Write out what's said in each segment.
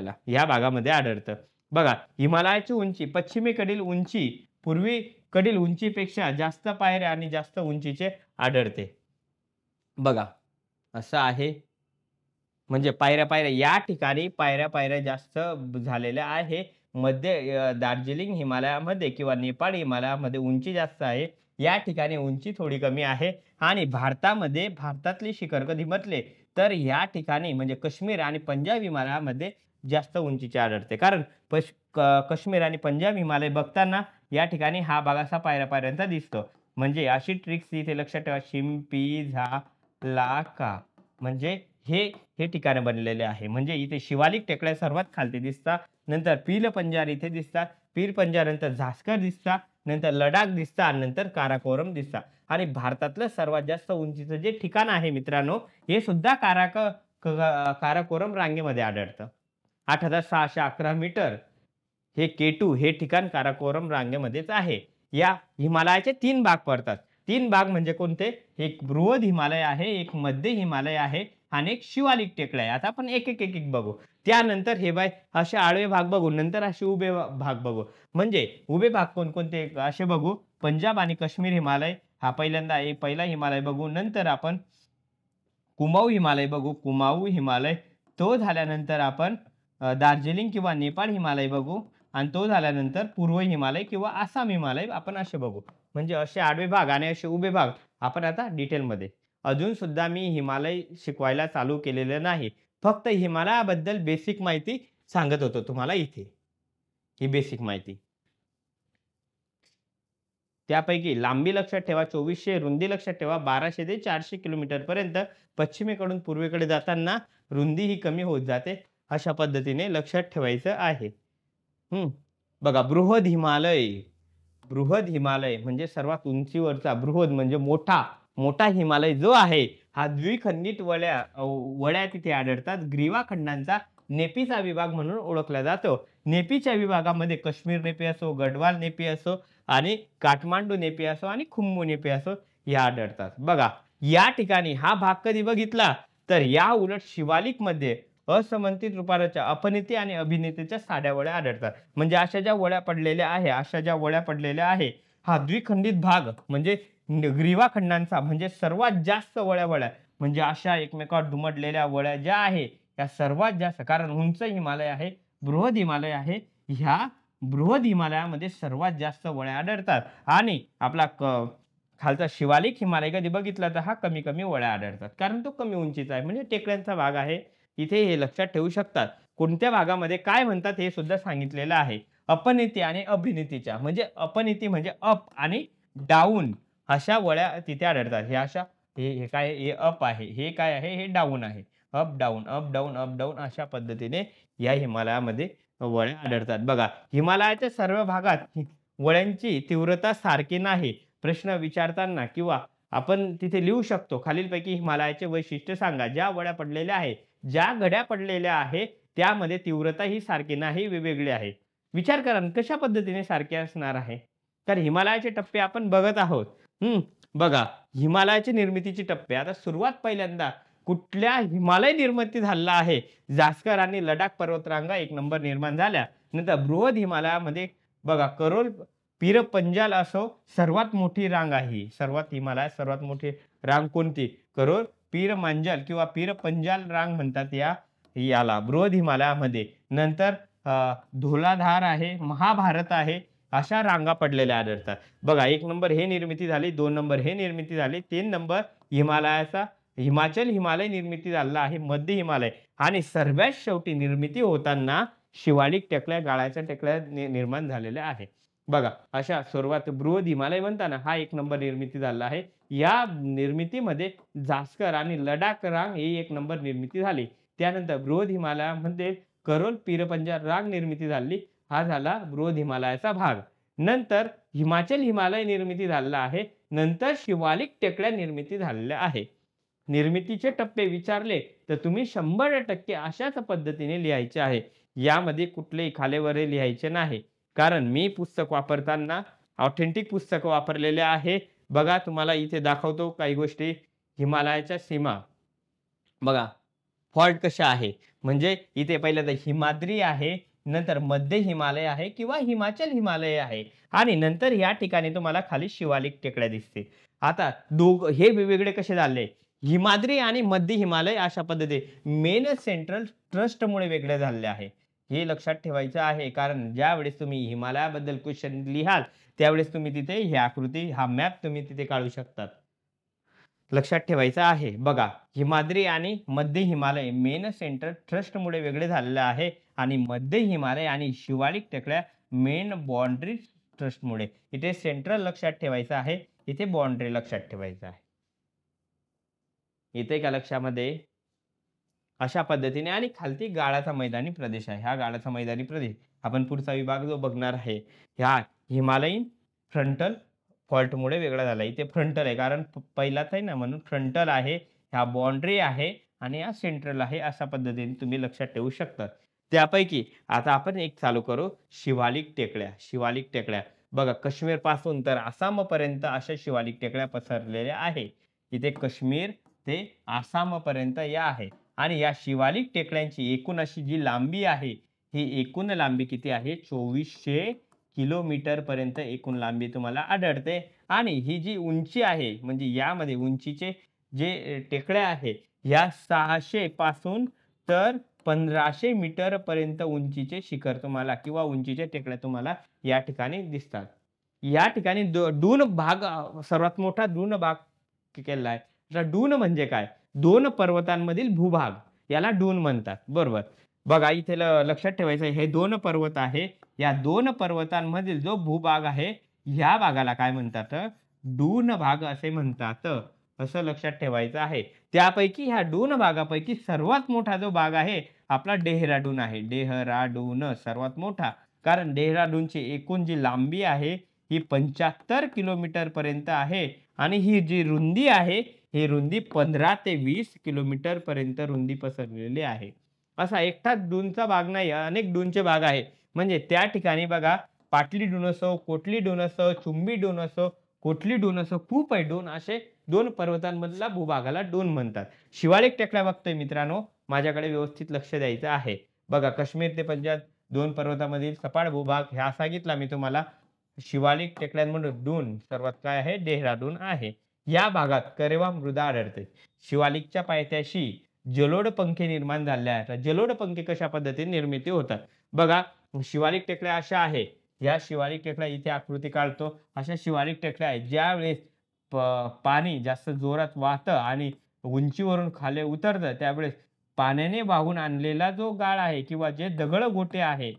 आपल्याला या भागामध्ये आढळतं. बघा, हिमालयाची उंची पश्चिमेकडील उंची पूर्वेकडील उंचीपेक्षा जास्त पायऱ्या आणि जास्त उंचीचे आढळते. बघा, असं आहे. म्हणजे पायऱ्या-पायऱ्या या ठिकाणी पायऱ्या-पायऱ्या जास्त झालेल्या आहे. दार्जिलिंग हिमालयामध्ये किंवा नेपाळ हिमालयामध्ये उंची जास्त आहे. या ठिकाणी उंची थोडी कमी आहे आणि भारतातली शिखर कधी म्हटले तर या ठिकाणी म्हणजे काश्मीर आणि पंजाब हिमालयामध्ये जास्त उंचीचे आढळते. कारण काश्मीर आणि पंजाब हिमालय बघताना या ठिकाणी हा भाग असा पायऱ्या-पायऱ्यांचा दिसतो. म्हणजे अशी ट्रिक्स इथे लक्षात ठेवा. शिंपी झाला का म्हणजे हे हे ठिकाण बनलेले आहे. म्हणजे इथे शिवालिक टेकड्या सर्वात खालती दिसतात. नंतर पीर पंजाल इथे दिसतात. पीर पंजाल नंतर झास्कर दिसतात. नंतर लडाख दिसतात आणि नंतर काराकोरम दिसतात. आणि भारतातलं सर्वात जास्त उंचीचं जे ठिकाण आहे मित्रांनो, हे सुद्धा काराकोरम रांगेमध्ये आढळतं. 8,611 मीटर हे K2 हे ठिकाण काराकोरम रांगेमध्येच आहे. या हिमालयाचे 3 भाग पडतात. 3 भाग म्हणजे कोणते? एक बृहद हिमालय आहे, एक मध्य हिमालय आहे आणि एक शिवालिक टेकडी आहे. आता आपण एक बघू. त्यानंतर हे असे आडवे भाग बघू, नंतर असे उभे भाग बघू. म्हणजे उभे भाग कोणकोणते असे बघू. पंजाब आणि काश्मीर हिमालय हा पहिला हिमालय बघू. नंतर आपण कुमाऊ हिमालय बघू. कुमाऊ हिमालय तो झाल्यानंतर आपण दार्जिलिंग किंवा नेपाळ हिमालय बघू आणि तो झाल्यानंतर पूर्व हिमालय किंवा आसाम हिमालय आपण असे बघू. म्हणजे असे आडवे भाग आणि असे उभे भाग आपण आता डिटेलमध्ये. अजून सुद्धा मी हिमालय शिकवायला चालू केलेलं नाही. फक्त हिमालयाबद्दल बेसिक माहिती सांगत होतो तुम्हाला इथे. ही बेसिक माहिती. त्यापैकी लांबी लक्षात ठेवा 2400, रुंदी लक्षात ठेवा 1200 ते 400 किलोमीटर पर्यंत. पश्चिमेकडून पूर्वेकडे जाताना रुंदी ही कमी होत जाते. अशा पद्धतीने लक्षात ठेवायचं आहे. बघा, बृहद हिमालय म्हणजे सर्वात उंचीवरचा बृहद म्हणजे मोठा हिमालय जो आहे हा द्विखंडित वळ्या तिथे आढळतात. ग्रीवा खंडांचा नेपीचा विभाग म्हणून ओळखला जातो. नेपीच्या विभागामध्ये काश्मीर नेपी असो, गढवाल नेपी असो आणि काठमांडू नेपी असो आणि खुम्बू नेपी असो या आढळतात. बघा, या ठिकाणी हा भाग कधी बघितला तर या उलट शिवालिकमध्ये असमंतित रूपाच्या अपनिती आणि अभिनेतेच्या साध्या वळ्या आढळतात. म्हणजे अशा ज्या वळ्या पडलेल्या आहे हा द्विखंडित भाग म्हणजे ग्रीवा खंडांचा म्हणजे सर्वात जास्त वळ्या म्हणजे अशा एकमेकावर दुमडलेल्या वळ्या ज्या आहे या सर्वात जास्त. कारण उंच हिमालय आहे, बृहद हिमालय आहे. ह्या बृहद हिमालयामध्ये सर्वात जास्त वळ्या आढळतात आणि आपला खालचा शिवालिक हिमालय कधी बघितला तर हा कमी वळ्या आढळतात. कारण तो कमी उंचीचा आहे म्हणजे टेकड्यांचा भाग आहे. इथे हे लक्षात ठेवू शकतात. कोणत्या भागामध्ये काय म्हणतात हे सुद्धा सांगितलेलं आहे. अपनीती आणि अभिनीतीच्या म्हणजे अपनीती म्हणजे अप आणि डाऊन अशा वळ्या तिथे आढळतात. हे अशा हे काय हे अप आहे, हे काय आहे हे डाऊन आहे. अप डाऊन अशा पद्धतीने या हिमालयामध्ये वळ्या आढळतात. बघा, हिमालयाच्या सर्व भागात वळ्यांची तीव्रता सारखी नाही. प्रश्न विचारताना किंवा आपण तिथे लिहू शकतो खालीलपैकी हिमालयाचे वैशिष्ट्य सांगा. ज्या वळ्या पडलेल्या आहे, ज्या घड्या पडलेल्या आहे त्यामध्ये तीव्रता ही सारखी नाही, वेगवेगळी आहे. विचार करा कशा पद्धतीने सारखी असणार आहे. तर हिमालयाचे टप्पे आपण बघत आहोत. बघा, हिमालयाची निर्मितीचे टप्पे. आता सुरुवात पहिल्यांदा कुठल्या हिमालय निर्मिती झाला आहे. जास्कर आणि लडाख पर्वतरांगा 1 नंबर निर्माण झाल्या. नंतर बृहद हिमालयामध्ये बघा करोल पीर पंजाल असो सर्वात मोठी रांग आहे. हिमालयात सर्वात मोठी रांग कोणती? करोल पीर मंजाल किंवा पीर पंजाल रांग म्हणतात याला बृहद हिमालयामध्ये. नंतर धौलाधार आहे, महाभारत आहे अशा रांगा पडलेल्या आढळतात. बघा, 1 नंबर हे निर्मिती झाली, 2 नंबर हे निर्मिती झाली, 3 नंबर हिमाचल हिमालय निर्मिती झाला आहे, मध्य हिमालय आणि सर्वात शेवटी निर्मिती होताना शिवालिक टेकड्या गाळाच्या टेकड्या निर्माण झालेल्या आहे. बघा, अशा सर्वात बृहद हिमालय म्हणताना हा 1 नंबर निर्मिती झाला आहे. या निर्मितीमध्ये जास्कर आणि लडाख रांग ही 1 नंबर निर्मिती झाली. त्यानंतर बृहद हिमालयामध्ये करोल पीर पंजाल रांग निर्मिती झाली. हा झाला बृहद हिमालयाचा भाग. नंतर हिमाचल हिमालय निर्मिती झाला आहे. नंतर शिवालिक टेकड्या निर्मिती झालेल्या आहे. निर्मितीचे टप्पे विचारले तर तुम्ही 100% अशाच पद्धतीने लिहायचे आहे. यामध्ये कुठलेही खालीवर लिहायचे नाही. कारण मी पुस्तक वापरताना ऑथेंटिक पुस्तक वापरलेले आहे. बघा, तुम्हाला इथे दाखवतो काही गोष्टी. हिमालयाच्या सीमा बघा, फॉल्ट कशा आहे म्हणजे इथे पहिल्यांदा हिमाद्री आहे, नंतर मध्य हिमालय आहे किंवा हिमाचल हिमालय आहे आणि नंतर या ठिकाणी तुम्हाला खाली शिवालिक टेकड्या दिसतील. आता हे वेगवेगळे कसे झाले? हिमाद्री आणि मध्य हिमालय अशा पद्धतीने मेन सेंट्रल ट्रस्टमुळे वेगळे झालेले आहे. हे लक्षात ठेवायचं आहे कारण ज्यावेळेस तुम्ही हिमालयाबद्दल क्वेश्चन लिहाल त्यावेळेस तुम्ही तिथे ही आकृती, हा मॅप तुम्ही तिथे काढू शकतात. लक्षात ठेवायचं आहे. बघा, हिमाद्री आणि मध्य हिमालय मेन सेंट्रल ट्रस्टमुळे वेगळे झालेले आहे आणि मध्य हिमालय आणि शिवालिक टेकड्या मेन बाउंड्री ट्रस्टमुळे. इथे सेंट्रल लक्षात ठेवायचं आहे, इथे बाउंड्री लक्षात ठेवायचं आहे. येते का लक्षामध्ये? अशा पद्धतीने आणि खालती गाळाचा मैदानी प्रदेश आहे. हा गाळाचा मैदानी प्रदेश आपण पुढचा विभाग जो बघणार आहे, ह्या हिमालयीन फ्रंटल फॉल्टमुळे वेगळा झाला. इथे फ्रंटल आहे कारण पहिलाच आहे ना म्हणून फ्रंटल आहे, ह्या बाउंड्री आहे आणि हा सेंट्रल आहे. अशा पद्धतीने तुम्ही लक्षात ठेवू शकता. त्यापैकी आता आपण एक चालू करू शिवालिक टेकड्या. शिवालिक टेकड्या बघा, काश्मीर पासून तर आसामपर्यंत अशा शिवालिक टेकड्या पसरलेल्या आहे. इथे काश्मीर ते आसामपर्यंत या आहे आणि या शिवालिक टेकड्यांची एकूण अशी जी लांबी आहे, ही एकूण लांबी किती आहे? 2400 किलोमीटर पर्यंत एकूण लांबी तुम्हाला आढळते आणि ही जी उंची आहे म्हणजे यामध्ये उंचीचे जे टेकड्या आहे, या 600 पासून तर 1500 मीटर पर्यंत उंचीचे शिखर तुम्हाला किंवा उंचीच्या टेकड्या तुम्हाला या ठिकाणी दिसतात. या ठिकाणी दून भाग सर्वात मोठा दून भाग केलेला आहे. तर डून म्हणजे काय? दोन पर्वतांमधील भूभाग याला डून म्हणतात. बरोबर. बघा इथे लक्षात ठेवायचं हे दोन पर्वत आहे. या दोन पर्वतांमधील जो भूभाग आहे, ह्या भागाला काय म्हणतात? डून भाग असे म्हणतात. असं लक्षात ठेवायचं आहे. त्यापैकी ह्या डून भागापैकी सर्वात मोठा जो भाग आहे, आपला डेहराडून आहे. डेहराडून सर्वात मोठा. कारण डेहराडूनची एकूण जी लांबी आहे, ही 75 किलोमीटर पर्यंत आहे आणि ही जी रुंदी आहे, ही रुंदी 15 ते 20 किलोमीटर पर्यंत रुंदी पसरलेली आहे. असा एकटाच डूनचा भाग नाही, अनेक डूनचे भाग आहे. म्हणजे त्या ठिकाणी बघा, पाटली डून असो, कोटली डून असो, चुंबी डून असो, कोटली डून असो, खूप आहे डून, असे 2 पर्वतांमधला भूभागाला डून म्हणतात. शिवालिक टेकड्या बघतोय मित्रांनो, माझ्याकडे व्यवस्थित लक्ष द्यायचं आहे. बघा, काश्मीर ते पंजाब 2 पर्वतामधील सपाट भूभाग ह्या सांगितला मी तुम्हाला. शिवालिक टेकड्यांमधून डून सर्वात काय आहे? डेहराडून आहे. या भागात करेवा मृदा आढळते. शिवालिकच्या पायथ्याशी जलोढ पंखे निर्माण झाले आहेत. जलोढ पंखे कशा पद्धतीने निर्मिती होतात? बघा, शिवालिक टेकड्या अशा आहे. या शिवालिक टेकड्या इथे आकृती काढतो. अशा शिवालिक टेकड्या आहेत ज्यावेळेस पाणी जास्त जोरात वाहतं आणि उंचीवरून खाली उतरतं, त्यावेळेस पाण्याने वाहून आणलेला जो गाळ आहे किंवा जे दगड गोटे आहे,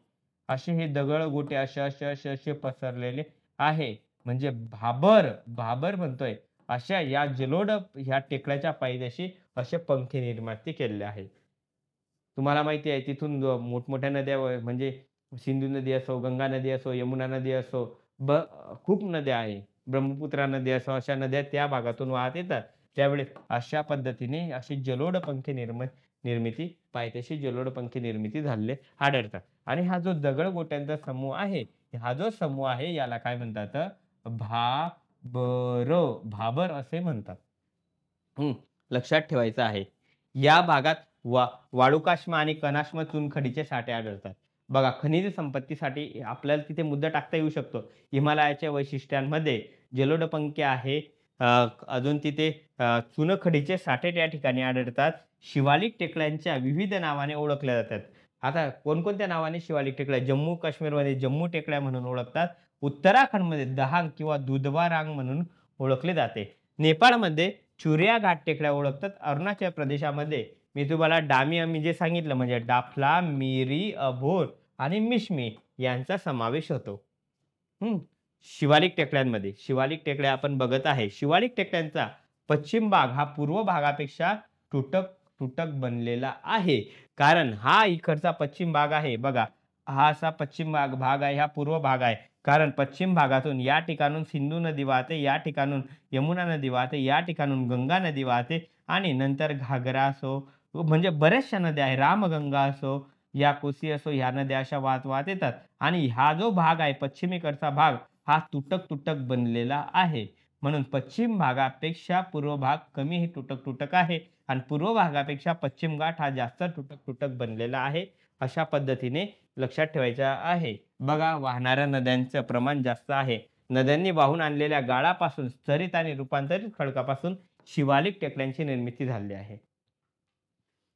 असे हे दगड गोटे असे पसरलेले आहे. म्हणजे भाबर म्हणतोय. अशा या जलोढ ह्या टेकड्याच्या पायथ्याशी असे पंखे निर्माती केलेले आहेत. तुम्हाला माहिती आहे तिथून मोठमोठ्या नद्या म्हणजे सिंधू नदी असो, गंगा नदी असो, यमुना नदी असो, खूप नद्या आहे. ब्रह्मपुत्रा नदी असो, अशा नद्या त्या भागातून वाहत येतात. त्यावेळेस अशा पद्धतीने अशी जलोढ पंखे निर्मिती पायथ्याशी जलोढ पंखे निर्मिती झालेले आढळतात. आणि हा जो दगड गोट्यांचा समूह आहे, हा जो समूह आहे याला काय म्हणतात? भाबर असे म्हणतात. लक्षात ठेवायचं आहे. या भागात वाळूकाष्म आणि कनाष्म चुनखडीचे साठे आढळतात. बघा, खनिज संपत्तीसाठी आपल्याला तिथे मुद्दा टाकता येऊ शकतो. हिमालयाच्या वैशिष्ट्यांमध्ये जलोढ आहे. अजून तिथे चुनखडीचे साठे त्या ठिकाणी आढळतात. शिवालिक टेकड्यांच्या विविध नावाने ओळखल्या जातात. आता कोणकोणत्या नावाने शिवालिक टेकड्या? जम्मू काश्मीरमध्ये जम्मू टेकड्या म्हणून ओळखतात. उत्तराखंडमध्ये दहांग किंवा दुधवा रांग म्हणून ओळखले जाते. नेपाळमध्ये चुरिया घाट टेकड्या ओळखतात. अरुणाचल प्रदेशामध्ये मी तुम्हाला डामी आम्ही जे सांगितलं म्हणजे डाफला, मिरी, अभोर आणि मिश्मी यांचा समावेश होतो. शिवालिक टेकड्यांमध्ये शिवालिक टेकड्या आपण बघत आहे. शिवालिक टेकड्यांचा पश्चिम भाग हा पूर्व भागापेक्षा तुटक बनलेला आहे. कारण हा इकडचा पश्चिम भाग आहे बघा, हा असा पश्चिम भाग आहे, हा पूर्व भाग आहे. कारण पश्चिम भागातून या ठिकाणून सिंधू नदी वाहते, या ठिकाणून यमुना नदी वाहते, या ठिकाणून गंगा नदी वाहते आणि नंतर घागरा असो म्हणजे बऱ्याचशा नद्या आहे, रामगंगा असो या कोसी असो, ह्या नद्या अशा वाहत येतात आणि हा जो भाग आहे पश्चिमेकडचा भाग हा तुटक बनलेला आहे. म्हणून पश्चिम भागापेक्षा पूर्व भाग कमी हे तुटक आहे आणि पूर्व भागापेक्षा पश्चिम घाट हा जास्त तुटक बनलेला आहे. अशा पद्धतीने लक्षात ठेवायचं आहे. बघा, वाहणाऱ्या नद्यांचं प्रमाण जास्त आहे. नद्यांनी वाहून आणलेल्या गाळापासून स्तरित आणि रूपांतरित खडकापासून शिवालिक टेकड्यांची निर्मिती झाली आहे.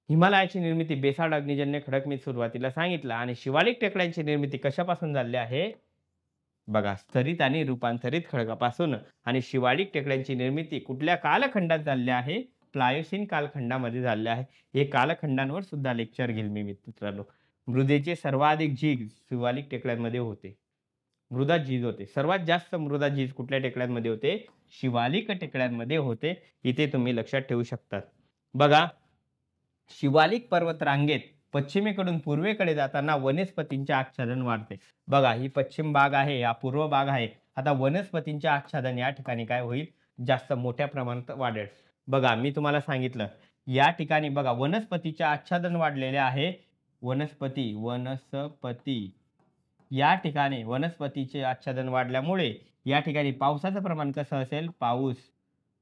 हिमालयाची निर्मिती बेसाल्ट अग्निजन्य खडक मी सुरुवातीला सांगितलं आणि शिवालिक टेकड्यांची निर्मिती कशापासून झाली आहे? बघा, स्तरित आणि रूपांतरित खडकापासून. आणि शिवालिक टेकड्यांची निर्मिती कुठल्या कालखंडात झाली आहे? प्लायोसिन कालखंडामध्ये झाले आहे. हे कालखंडांवर सुद्धा लेक्चर घेईल मी मित्रांनो. मृदेचे सर्वाधिक झीज शिवालिक टेकड्यांमध्ये होते. मृदा झीज होते. सर्वात जास्त मृदा झीज कुठल्या टेकड्यांमध्ये होते? शिवालिक टेकड्यांमध्ये होते. इथे तुम्ही लक्षात ठेवू शकतात. बघा, शिवालिक पर्वत रांगेत पश्चिमेकडून पूर्वेकडे जाताना वनस्पतींचे आच्छादन वाढते. बघा, ही पश्चिम भाग आहे, हा पूर्व भाग आहे. आता वनस्पतींचे आच्छादन या ठिकाणी काय होईल? जास्त मोठ्या प्रमाणात वाढेल. बघा, मी तुम्हाला सांगितलं या ठिकाणी बघा वनस्पतीचे आच्छादन वाढलेले आहे. वनस्पती या ठिकाणी वनस्पतीचे आच्छादन वाढल्यामुळे या ठिकाणी पावसाचं प्रमाण कसं असेल?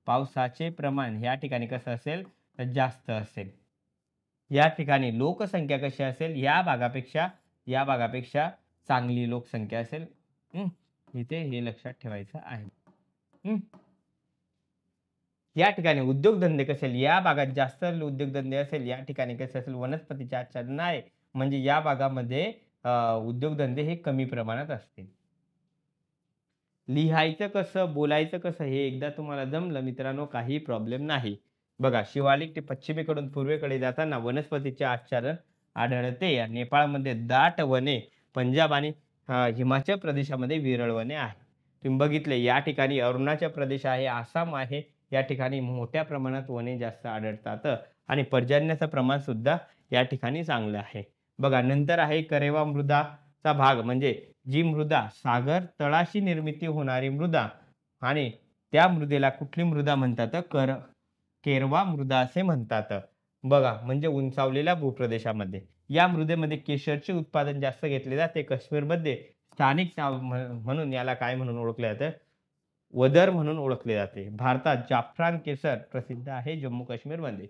पावसाचे प्रमाण या ठिकाणी कसं असेल? तर जास्त असेल. या ठिकाणी लोकसंख्या कशी असेल? या भागापेक्षा चांगली लोकसंख्या असेल. इथे हे लक्षात ठेवायचं आहे. या ठिकाणी उद्योगधंदे कसे असेल? या भागात जास्त उद्योगधंदे असेल. या ठिकाणी कसे असेल? वनस्पतीचे आच्छादन आहे. म्हणजे या भागामध्ये उद्योगधंदे हे कमी प्रमाणात असतील. लिहायचं कसं, बोलायचं कसं हे एकदा तुम्हाला जमलं मित्रांनो, काही प्रॉब्लेम नाही. बघा, शिवालिक ते पश्चिमेकडून पूर्वेकडे जाताना वनस्पतीचे आच्छादन आढळते. नेपाळमध्ये दाट वने, पंजाब आणि हिमाचल प्रदेशामध्ये विरळ वने आहे. तुम्ही बघितले या ठिकाणी अरुणाचल प्रदेश आहे, आसाम आहे. या ठिकाणी मोठ्या प्रमाणात वने जास्त आढळतात आणि पर्जन्याचं प्रमाण सुद्धा या ठिकाणी चांगलं आहे. बघा, नंतर आहे करेवा मृदाचा भाग, म्हणजे जी मृदा सागर तळाशी निर्मिती होणारी मृदा, आणि त्या मृदेला कुठली मृदा म्हणतात? केरवा मृदा असे म्हणतात. बघा, म्हणजे उंचावलेल्या भूप्रदेशामध्ये या मृदेमध्ये केशरचे उत्पादन जास्त घेतले जाते. काश्मीरमध्ये स्थानिक नाव म्हणून याला काय म्हणून ओळखले जाते? वदर म्हणून ओळखले जाते. भारतात जाफरान केसर प्रसिद्ध आहे जम्मू काश्मीरमध्ये.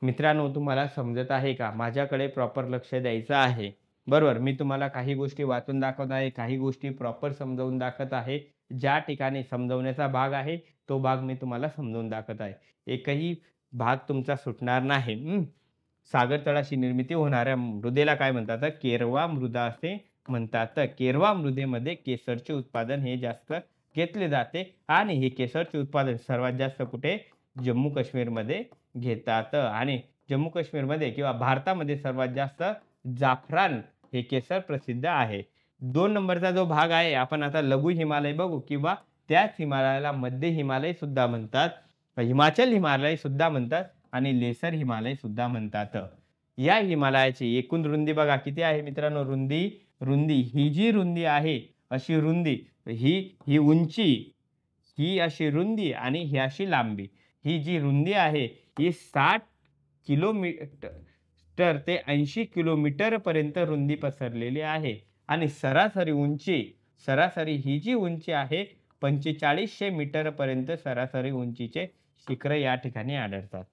मित्रांनो, तुम्हाला समजत आहे का? माझ्याकडे प्रॉपर लक्ष द्यायचं आहे, बरोबर. मी तुम्हाला काही गोष्टी वाचून दाखवत आहे, काही गोष्टी प्रॉपर समजावून दाखवत आहे. ज्या ठिकाणी समजवण्याचा भाग आहे तो भाग मी तुम्हाला समजावून दाखवत आहे. एकही भाग तुमचा सुटणार नाही. सागर तळाशी निर्मिती होणाऱ्या मृदेला काय म्हणतात? केरवा मृदा असे म्हणतात. केरवा मृदेमध्ये केसरचे उत्पादन हे जास्त घेतले जाते आणि हे केसरचे उत्पादन सर्वात जास्त कुठे? जम्मू काश्मीरमध्ये घेतात. आणि जम्मू काश्मीरमध्ये किंवा भारतामध्ये सर्वात जास्त जाफरान हे केसर प्रसिद्ध आहे. 2 नंबरचा जो भाग आहे, आपण आता लघु हिमालय बघू किंवा त्याच हिमालयाला मध्य हिमालय सुद्धा म्हणतात, हिमाचल हिमालय सुद्धा म्हणतात आणि लेसर हिमालय सुद्धा म्हणतात. या हिमालयाची एकूण रुंदी बघा किती आहे मित्रांनो? रुंदी ही जी रुंदी आहे, अशी रुंदी, ही उंची, ही अशी रुंदी आणि ही अशी लांबी. ही जी रुंदी आहे ही 60 किलोमीटर ते 80 किलोमीटर पर्यंत रुंदी पसरलेली आहे. आणि सरासरी ही जी उंची आहे 4500 मीटर पर्यंत सरासरी उंचीचे शिखर या ठिकाणी आढळतात.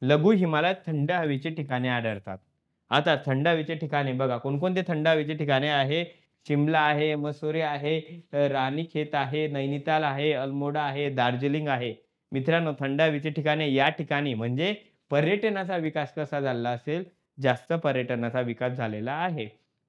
लघु हिमालयात थंड हवेचे ठिकाणे आढळतात. आता थंड हवेचे ठिकाणे बघा, कोणकोणते थंड हवेचे ठिकाणे आहे? शिमला आहे, मसुरी आहे, रानीखेत आहे, नैनिताल आहे, अल्मोडा आहे, दार्जिलिंग आहे. मित्रांनो, थंड हवेचे ठिकाणे या ठिकाणी म्हणजे पर्यटनाचा विकास कसा झाला असेल? जास्त पर्यटनाचा विकास झालेला आहे.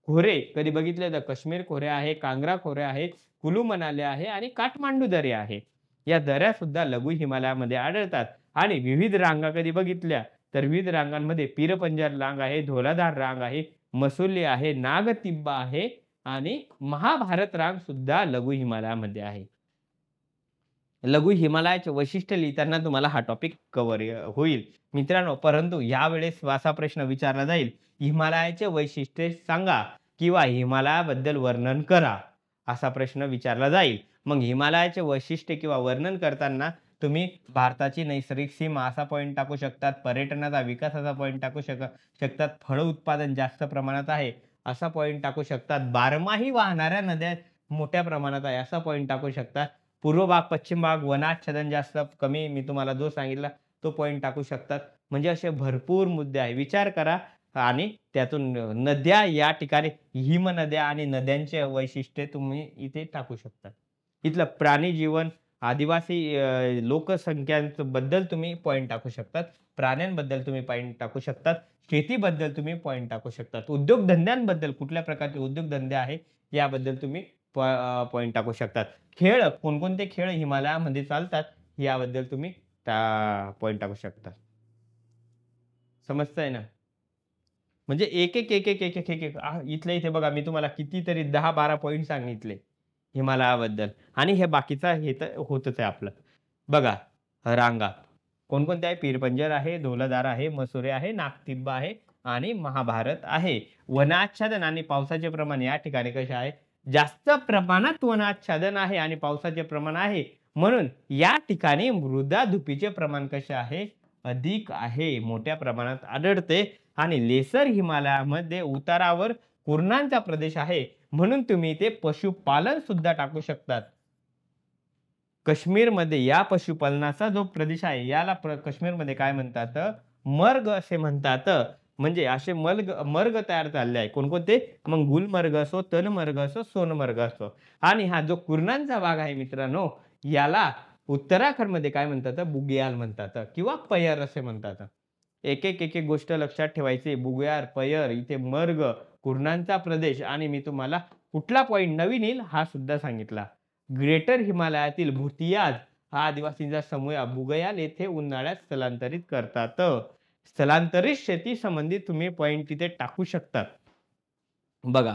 खोरे कधी बघितले तर काश्मीर खोरे आहे, कांगरा खोरे आहे, कुलू मनाली आहे आणि काठमांडू दरी आहे. या दऱ्या सुद्धा लघु हिमालयामध्ये आढळतात. आणि विविध रांगा कधी बघितल्या तर विविध रांगांमध्ये पीरपंजर रांग आहे, धोलाधार रांग आहे, मसुली आहे, नागतिब्बा आहे आणि महाभारत रांग सुद्धा लघु हिमालयामध्ये आहे. लघु हिमालयाचे वैशिष्ट्य लिहिताना तुम्हाला हा टॉपिक कव्हर होईल मित्रांनो. परंतु यावेळेस असा प्रश्न विचारला जाईल, हिमालयाचे वैशिष्ट्य सांगा किंवा हिमालयाबद्दल वर्णन करा, असा प्रश्न विचारला जाईल. मग हिमालयाचे वैशिष्ट्य किंवा वर्णन करताना तुम्ही भारताची नैसर्गिक सीमा असा पॉईंट टाकू शकतात, पर्यटनाचा विकासाचा पॉईंट टाकू शकतात, फळ उत्पादन जास्त प्रमाणात आहे असा पॉईंट टाकू शकतात, बारमाही वाहणाऱ्या नद्या मोठ्या प्रमाणात आहे असा पॉईंट टाकू शकतात, पूर्व भाग पश्चिम भाग वनाच्छादन जास्त कमी, मी तुम्हाला जो सांगितला तो पॉइंट टाकू शकतात. म्हणजे असे भरपूर मुद्दे आहे. विचार करा आणि त्यातून नद्या या ठिकाणी हिमनद्या आणि नद्यांचे वैशिष्ट्ये तुम्ही इथे टाकू शकता. इथलं प्राणी जीवन, आदिवासी लोकसंख्यांचं बद्दल तुम्ही पॉइंट टाकू शकतात. प्राण्यांबद्दल तुम्ही पॉइंट टाकू शकतात. शेतीबद्दल तुम्ही पॉइंट टाकू शकतात. उद्योगधंद्यांबद्दल कुठल्या प्रकारचे उद्योगधंदे आहे याबद्दल तुम्ही पॉइंट टाकू शकतात. खेळ कोणकोणते खेळ हिमालयामध्ये चालतात याबद्दल तुम्ही पॉइंट टाकू शकता. समजतंय ना? म्हणजे एक इथल्या इथे बघा मी तुम्हाला कितीतरी 10-12 पॉइंट सांगितले हिमालयाबद्दल आणि हे बाकीचं हे तर होतच आहे आपलं. बघा रांगा कोणकोणत्या आहे? पीरपंजर आहे, धौलाधार आहे, मसुरे आहे, नागटिब्बा आहे आणि महाभारत आहे. वनाच्छादन आणि पावसाचे प्रमाण या ठिकाणी कसे आहे? जास्त प्रमाणात वनाच्छादन आहे आणि पावसाचे प्रमाण आहे. म्हणून या ठिकाणी मृदा धुपीचे प्रमाण कसे आहे? अधिक आहे. मोठ्या प्रमाणात आढळते आणि लेसर हिमालयामध्ये उतारावर कुरणांचा प्रदेश आहे. म्हणून तुम्ही इथे पशुपालन सुद्धा टाकू शकतात. काश्मीरमध्ये या पशुपालनाचा जो प्रदेश आहे याला काश्मीरमध्ये काय म्हणतात? मर्ग असे म्हणतात. म्हणजे असे मर्ग तयार झाले आहे. कोणकोणते? मग गुलमर्ग असो, तनमर्ग असो, सोनमर्ग असो. आणि हा जो कुरणांचा भाग आहे मित्रांनो, याला उत्तराखंडमध्ये काय म्हणतात? बुग्याल म्हणतात किंवा पयर असे म्हणतात. एक गोष्ट लक्षात ठेवायची. बुग्याल, पयर, इथे मर्ग, कुरणांचा प्रदेश आणि मी तुम्हाला कुठला पॉइंट नवीन येईल हा सुद्धा सांगितला. ग्रेटर हिमालयातील भूतियाज हा आदिवासींचा समूह बुगयाल येथे उन्हाळ्यात स्थलांतरित करतात. स्थलांतरित शेती संबंधित तुम्ही पॉइंट तिथे टाकू शकतात. बघा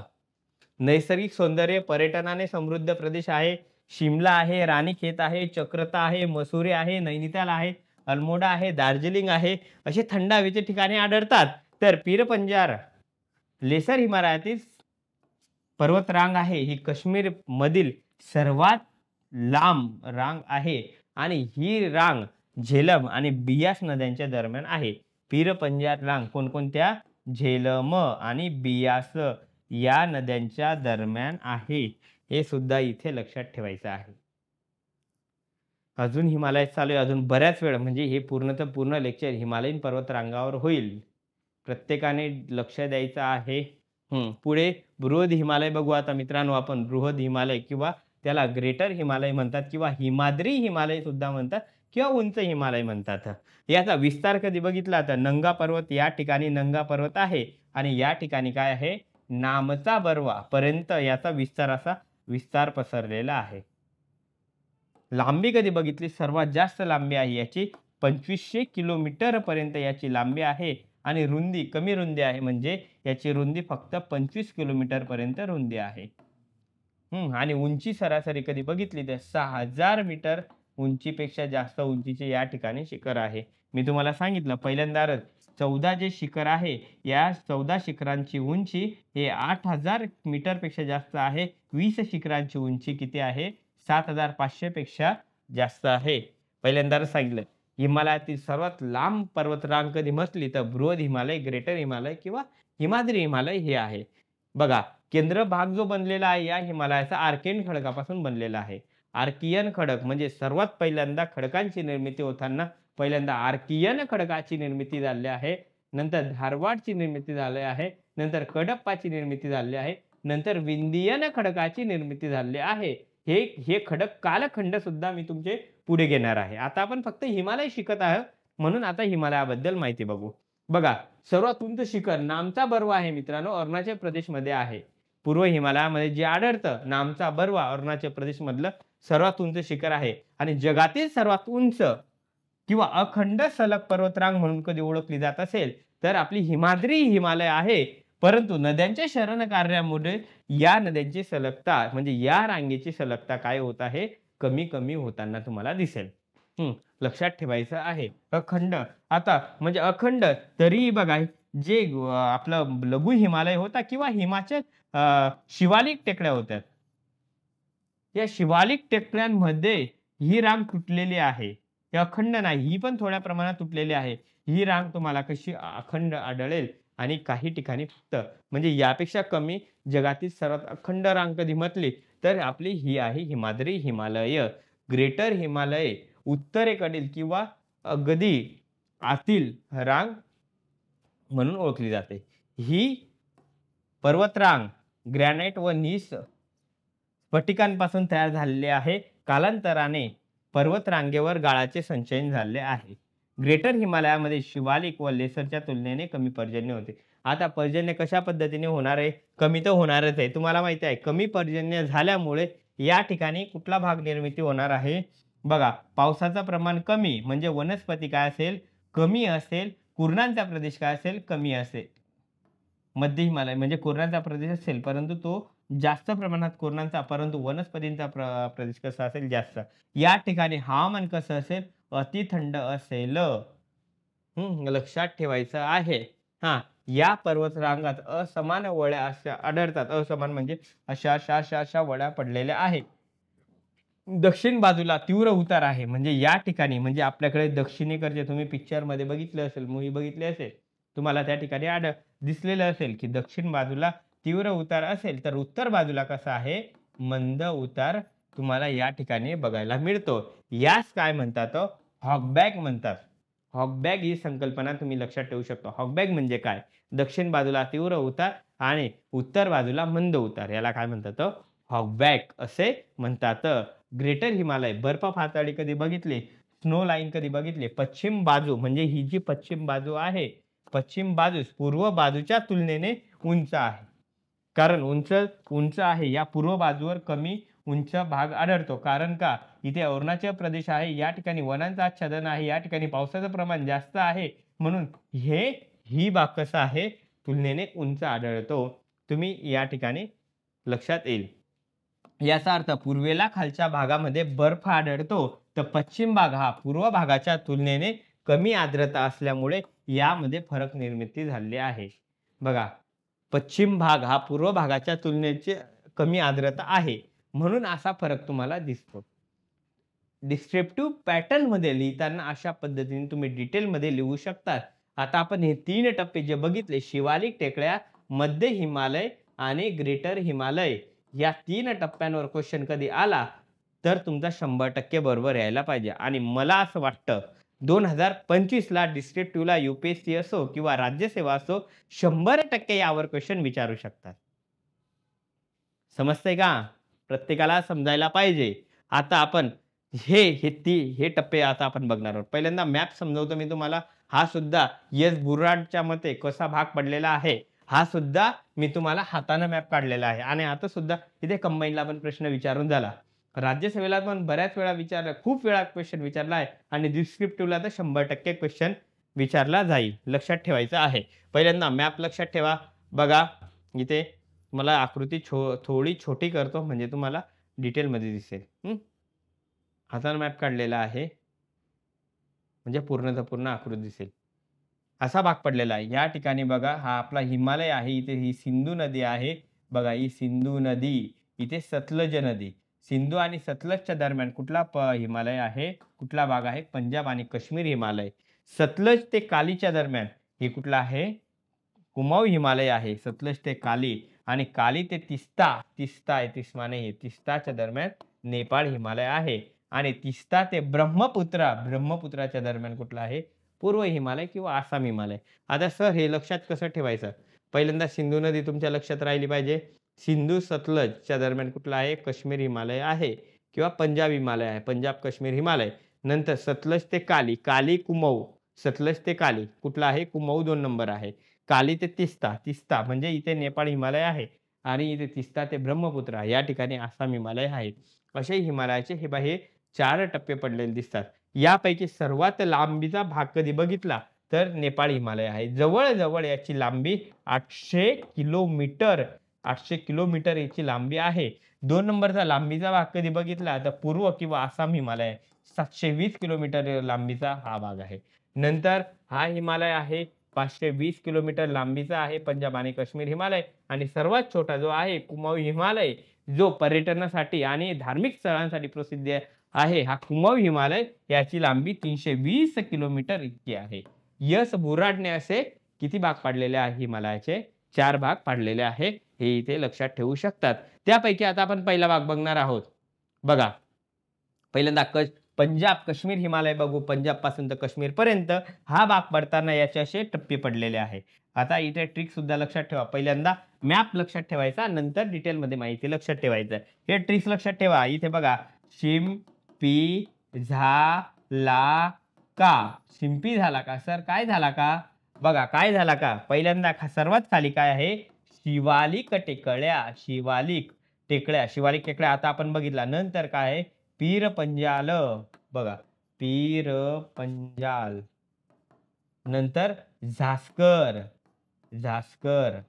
नैसर्गिक सौंदर्य पर्यटनाने समृद्ध प्रदेश आहे. शिमला आहे, रानीखेत आहे, चक्रता आहे, मसुरी आहे, नैनिताल आहे, अल्मोडा आहे, दार्जिलिंग आहे असे थंड हवेचे ठिकाणे आढळतात. तर पीरपंजाल लेसर हिमालयातील पर्वतरांग आहे. ही काश्मीर मधील सर्वात लांब रांग आहे आणि ही रांग झेलम आणि बियास नद्यांच्या दरम्यान आहे. पीरपंजाल रांग कोणकोणत्या? झेलम आणि बियास या नद्यांच्या दरम्यान आहे. हे सुद्धा इथे लक्षात ठेवायचं आहे. अजून हिमालयात चालू आहे. अजून बऱ्याच वेळ म्हणजे हे पूर्ण लेक्चर हिमालयीन पर्वतरांगावर होईल. प्रत्येकाने लक्ष द्यायचं आहे. पुढे बृहद हिमालय बघू आता मित्रांनो आपण. बृहद हिमालय किंवा त्याला ग्रेटर हिमालय म्हणतात किंवा हिमाद्री हिमालय सुद्धा म्हणतात किंवा उंच हिमालय म्हणतात. याचा विस्तार कधी बघितला तर नंगा पर्वत या ठिकाणी नंगा पर्वत आहे आणि या ठिकाणी काय आहे? नामचा बर्वा पर्यंत याचा विस्तार पसरलेला आहे. लांबी कधी बघितली? सर्वात जास्त लांबी आहे याची 2500 किलोमीटर पर्यंत याची लांबी आहे आणि रुंदी कमी रुंदी आहे म्हणजे याची रुंदी फक्त 25 किलोमीटर पर्यंत रुंदी आहे. आणि उंची सरासरी कधी बघितली तर 6000 मीटर उंचीपेक्षा जास्त उंचीचे या ठिकाणी शिखर आहे. मी तुम्हाला सांगितलं पहिल्यांदाच 14 जे शिखर आहे या 14 शिखरांची उंची हे 8000 मीटरपेक्षा जास्त आहे. 20 शिखरांची उंची किती आहे? 7500 पेक्षा जास्त आहे. पहिल्यांदाच सांगितलं. हिमालयातील सर्वात लांब पर्वतरांग कधी म्हटली तर बृहद हिमालय, ग्रेटर हिमालय किंवा हिमाद्री हिमालय हे आहे. बघा केंद्र भाग जो बनलेला आहे या हिमालयाचा आर्कियन खडकापासून बनलेला आहे. आर्कियन खडक म्हणजे सर्वात पहिल्यांदा खडकांची निर्मिती होताना पहिल्यांदा आर्कियन खडकाची निर्मिती झाली आहे. नंतर धारवाडची निर्मिती झाली आहे. नंतर कडप्पाची निर्मिती झाली आहे. नंतर विंध्यन खडकाची निर्मिती झाली आहे. हे खडक कालखंड सुद्धा मी तुमचे पुढे घेणार आहे. आता आपण फक्त हिमालय शिकत आहोत म्हणून आता हिमालयाबद्दल माहिती बघू. बघा सर्वात उंच शिखर नामचा बर्वा आहे मित्रांनो, अरुणाचल प्रदेशमध्ये आहे. पूर्व हिमालयामध्ये जे आढळतं नामचा बर्वा अरुणाचल प्रदेश मधलं सर्वात उंच शिखर आहे आणि जगातील सर्वात उंच किंवा अखंड सलग पर्वतरांग म्हणून कधी ओळखली जात असेल तर आपली हिमाद्री हिमालय आहे. परंतु नद्यांच्या शरण कार्यामुळे या नद्यांची सलगता म्हणजे या रांगेची सलगता काय होत आहे? कमी होताना तुम्हाला दिसेल. लक्षात ठेवायचं आहे. अखंड आता म्हणजे अखंड तरी बघा जे आपलं लघु हिमालय होता किंवा हिमाचल शिवालिक टेकड्या होत्या. या शिवालिक टेकड्यांमध्ये ही रांग तुटलेली आहे. हे अखंड नाही, ही पण थोड्या प्रमाणात तुटलेली आहे. ही रांग तुम्हाला कशी अखंड आढळेल आणि काही ठिकाणी फक्त म्हणजे यापेक्षा कमी जगातील सर्वात अखंड रांग कधी म्हटली तर आपली ही आहे हिमाद्री हिमालय. ग्रेटर हिमालय उत्तरेकडील किंवा अगदी आतील रांग म्हणून ओळखली जाते. ही पर्वतरांग ग्रॅनाइट व नीस स्फटिकांपासून तयार झालेले आहे. कालांतराने पर्वतरांगेवर गाळाचे संचयन झाले आहे. ग्रेटर हिमालयामध्ये शिवालिक व लेसरच्या तुलनेने कमी पर्जन्य होते. आता पर्जन्य कशा पद्धतीने होणार आहे? कमी तर होणारच आहे. तुम्हाला माहिती आहे कमी पर्जन्य झाल्यामुळे या ठिकाणी कुठला भाग निर्मिती होणार आहे? बघा, पावसाचं प्रमाण कमी म्हणजे वनस्पती काय असेल? कमी असेल. कुरणांचा प्रदेश काय असेल? कमी असेल. मध्य हिमालय म्हणजे कुरणांचा प्रदेश असेल परंतु तो जास्त प्रमाणात कुरणांचा, परंतु वनस्पतींचा प्रदेश कसा असेल? जास्त. या ठिकाणी हवामान कसं असेल? अति थंड असेल. लक्षात ठेवायचं आहे. हां, या पर्वतरांगात असमान वळ्या अशा आढळतात. असमान म्हणजे अशा वळ्या पडलेल्या आहेत. दक्षिण बाजूला तीव्र उतार आहे. म्हणजे या ठिकाणी म्हणजे आपल्याकडे दक्षिणेकडचे तुम्ही पिक्चरमध्ये बघितलं असेल, मूव्ही बघितली असेल, तुम्हाला त्या ठिकाणी दिसलेलं असेल की दक्षिण बाजूला तीव्र उतार असेल तर उत्तर बाजूला कसा आहे? मंद उतार तुम्हाला या ठिकाणी बघायला मिळतो. यास काय म्हणतात? हॉकबॅक म्हणतात. हॉकबॅक ही संकल्पना तुम्ही लक्षात ठेवू शकता. हॉकबॅक म्हणजे काय? दक्षिण बाजूला तीव्र उतार आणि उत्तर बाजूला मंद उतार. याला काय म्हणतात? हॉकबॅक असे म्हणतात. ग्रेटर हिमालय बर्फ पातळी कधी बघितली? स्नो लाईन कधी बघितली? पश्चिम बाजू म्हणजे ही जी पश्चिम बाजू आहे, पश्चिम बाजूस पूर्व बाजूच्या तुलनेने उंच आहे. कारण उंच आहे या पूर्व बाजूवर कमी उंच भाग आढळतो. कारण का? इथे अरुणाचल प्रदेश आहे. या ठिकाणी वनांचा आच्छादन आहे. या ठिकाणी पावसाचं प्रमाण जास्त आहे. म्हणून ही भाग कसा आहे? तुलनेने उंच आढळतो. तुम्ही या ठिकाणी लक्षात येईल. याचा अर्थ पूर्वेला खालच्या भागामध्ये बर्फ आढळतो तर पश्चिम भाग हा पूर्व भागाच्या तुलनेने कमी आर्द्रता असल्यामुळे यामध्ये फरक निर्मिती झाली आहे. बघा, पश्चिम भाग हा पूर्व भागाच्या तुलनेचे कमी आर्द्रता आहे म्हणून असा फरक तुम्हाला दिसतो. डिस्क्रिप्टिव्ह पॅटर्न मध्ये लिहिताना अशा पद्धतीने तुम्ही डिटेलमध्ये लिहू शकता. आता आपण हे 3 टप्पे जे बघितले, शिवालिक टेकड्या, मध्य हिमालय आणि ग्रेटर हिमालय, या 3 टप्प्यांवर क्वेश्चन कधी आला तर तुमचा 100% बरोबर यायला पाहिजे. आणि मला असं वाटतं 2025 ला डिस्क्रिप्टिव्हला UPSC असो किंवा राज्यसेवा असो 100% यावर क्वेश्चन विचारू शकतात. समजतंय का? प्रत्येकाला समजायला पाहिजे. आता आपण हे टप्पे आता आपण बघणार आहोत. पहिल्यांदा मॅप समजावतो मी तुम्हाला. हा सुद्धा बुराडच्या मते कसा भाग पडलेला आहे, हा सुद्धा मी तुम्हाला हाताने मॅप काढलेला आहे. आणि आता सुद्धा इथे कंबाईनला पण प्रश्न विचारून झाला. राज्यसेवेला पण बऱ्याच वेळा विचारला, खूप वेळा क्वेश्चन विचारला आहे आणि डिस्क्रिप्टिव्हला तर 100% क्वेश्चन विचारला जाईल. लक्षात ठेवायचं आहे. पहिल्यांदा मॅप लक्षात ठेवा. बघा, इथे मला आकृती थोडी छोटी करतो म्हणजे तुम्हाला डिटेलमध्ये दिसेल. हाताने मॅप काढलेला आहे म्हणजे पूर्णचा पूर्ण आकृती दिसेल. असा भाग पडलेला आहे. या ठिकाणी बघा, हा आपला हिमालय आहे. इथे ही सिंधू नदी आहे. बघा, ही सिंधू नदी, इथे सतलज नदी. सिंधू आणि सतलजच्या दरम्यान कुठला हिमालय आहे? कुठला भाग आहे? पंजाब आणि काश्मीर हिमालय. सतलज ते कालीच्या दरम्यान हे कुठला आहे? कुमाऊ हिमालय आहे. सतलज ते काली आणि काली ते तिस्ताच्या दरम्यान नेपाळ हिमालय आहे. आणि तिस्ता ते ब्रह्मपुत्राच्या दरम्यान कुठला आहे? पूर्व हिमालय किंवा आसाम हिमालय. आता सर हे लक्षात कसं ठेवायचं? पहिल्यांदा सिंधू नदी तुमच्या लक्षात राहिली पाहिजे. सिंधू सतलजच्या दरम्यान कुठला आहे? काश्मीर हिमालय आहे किंवा पंजाब हिमालय आहे. पंजाब काश्मीर हिमालय. नंतर सतलज ते काली कुमाऊ. सतलज ते काली कुठला आहे? कुमाऊ 2 नंबर आहे. काली ते तिस्ता म्हणजे इथे नेपाळ हिमालय आहे आणि इथे तिस्ता ते ब्रह्मपुत्रा या ठिकाणी आसाम हिमालय आहे. असे हिमालयाचे हे 4 टप्पे पडलेले दिसतात. यापैकी सर्वात लांबीचा भाग कधी बघितला तर नेपाळ हिमालय आहे. जवळ याची लांबी 800 किलोमीटर. 800 किलोमीटर याची लांबी आहे. 2 नंबरचा लांबीचा भाग कधी बघितला तर पूर्व किंवा आसाम हिमालय. 720 किलोमीटर लांबीचा हा भाग आहे. नंतर हा हिमालय आहे 520 किलोमीटर लांबीचा आहे, पंजाब आणि काश्मीर हिमालय. आणि सर्वात छोटा जो आहे कुमाऊ हिमालय, जो पर्यटनासाठी आणि धार्मिक स्थळांसाठी प्रसिद्ध आहे. हा कुमाऊ हिमालय याची लांबी 320 किलोमीटर इतकी आहे. बुराडने असे किती भाग पाडलेले आहे? हिमालयाचे 4 भाग पाडलेले आहे. हे इथे लक्षात ठेवू शकतात. त्यापैकी आता आपण पहिला भाग बघणार आहोत. बघा, पहिल्यांदा पंजाब काश्मीर हिमालय बघू, पंजाब पासून तर काश्मीर पर्यंत हा भाग पडताना याचे असे टप्पे पडलेले आहे. आता इथे ट्रिक सुद्धा लक्षात ठेवा. पहिल्यांदा मॅप लक्षात ठेवायचा, नंतर डिटेलमध्ये माहिती लक्षात ठेवायचं. हे ट्रिक्स लक्षात ठेवा. इथे बघा शिंपी झाला का, शिंपी झाला का सर, काय झाला का, बघा काय झाला का. पहिल्यांदा सर्वात खाली काय आहे, शिवालिक टेकड्या, शिवालिक टेकड्या, शिवालिक टेकड्या आता आपण बघितला. नंतर काय आहे, पीर पंजाल, बघा पीर पंजाल, नंतर झास्कर, झास्कर,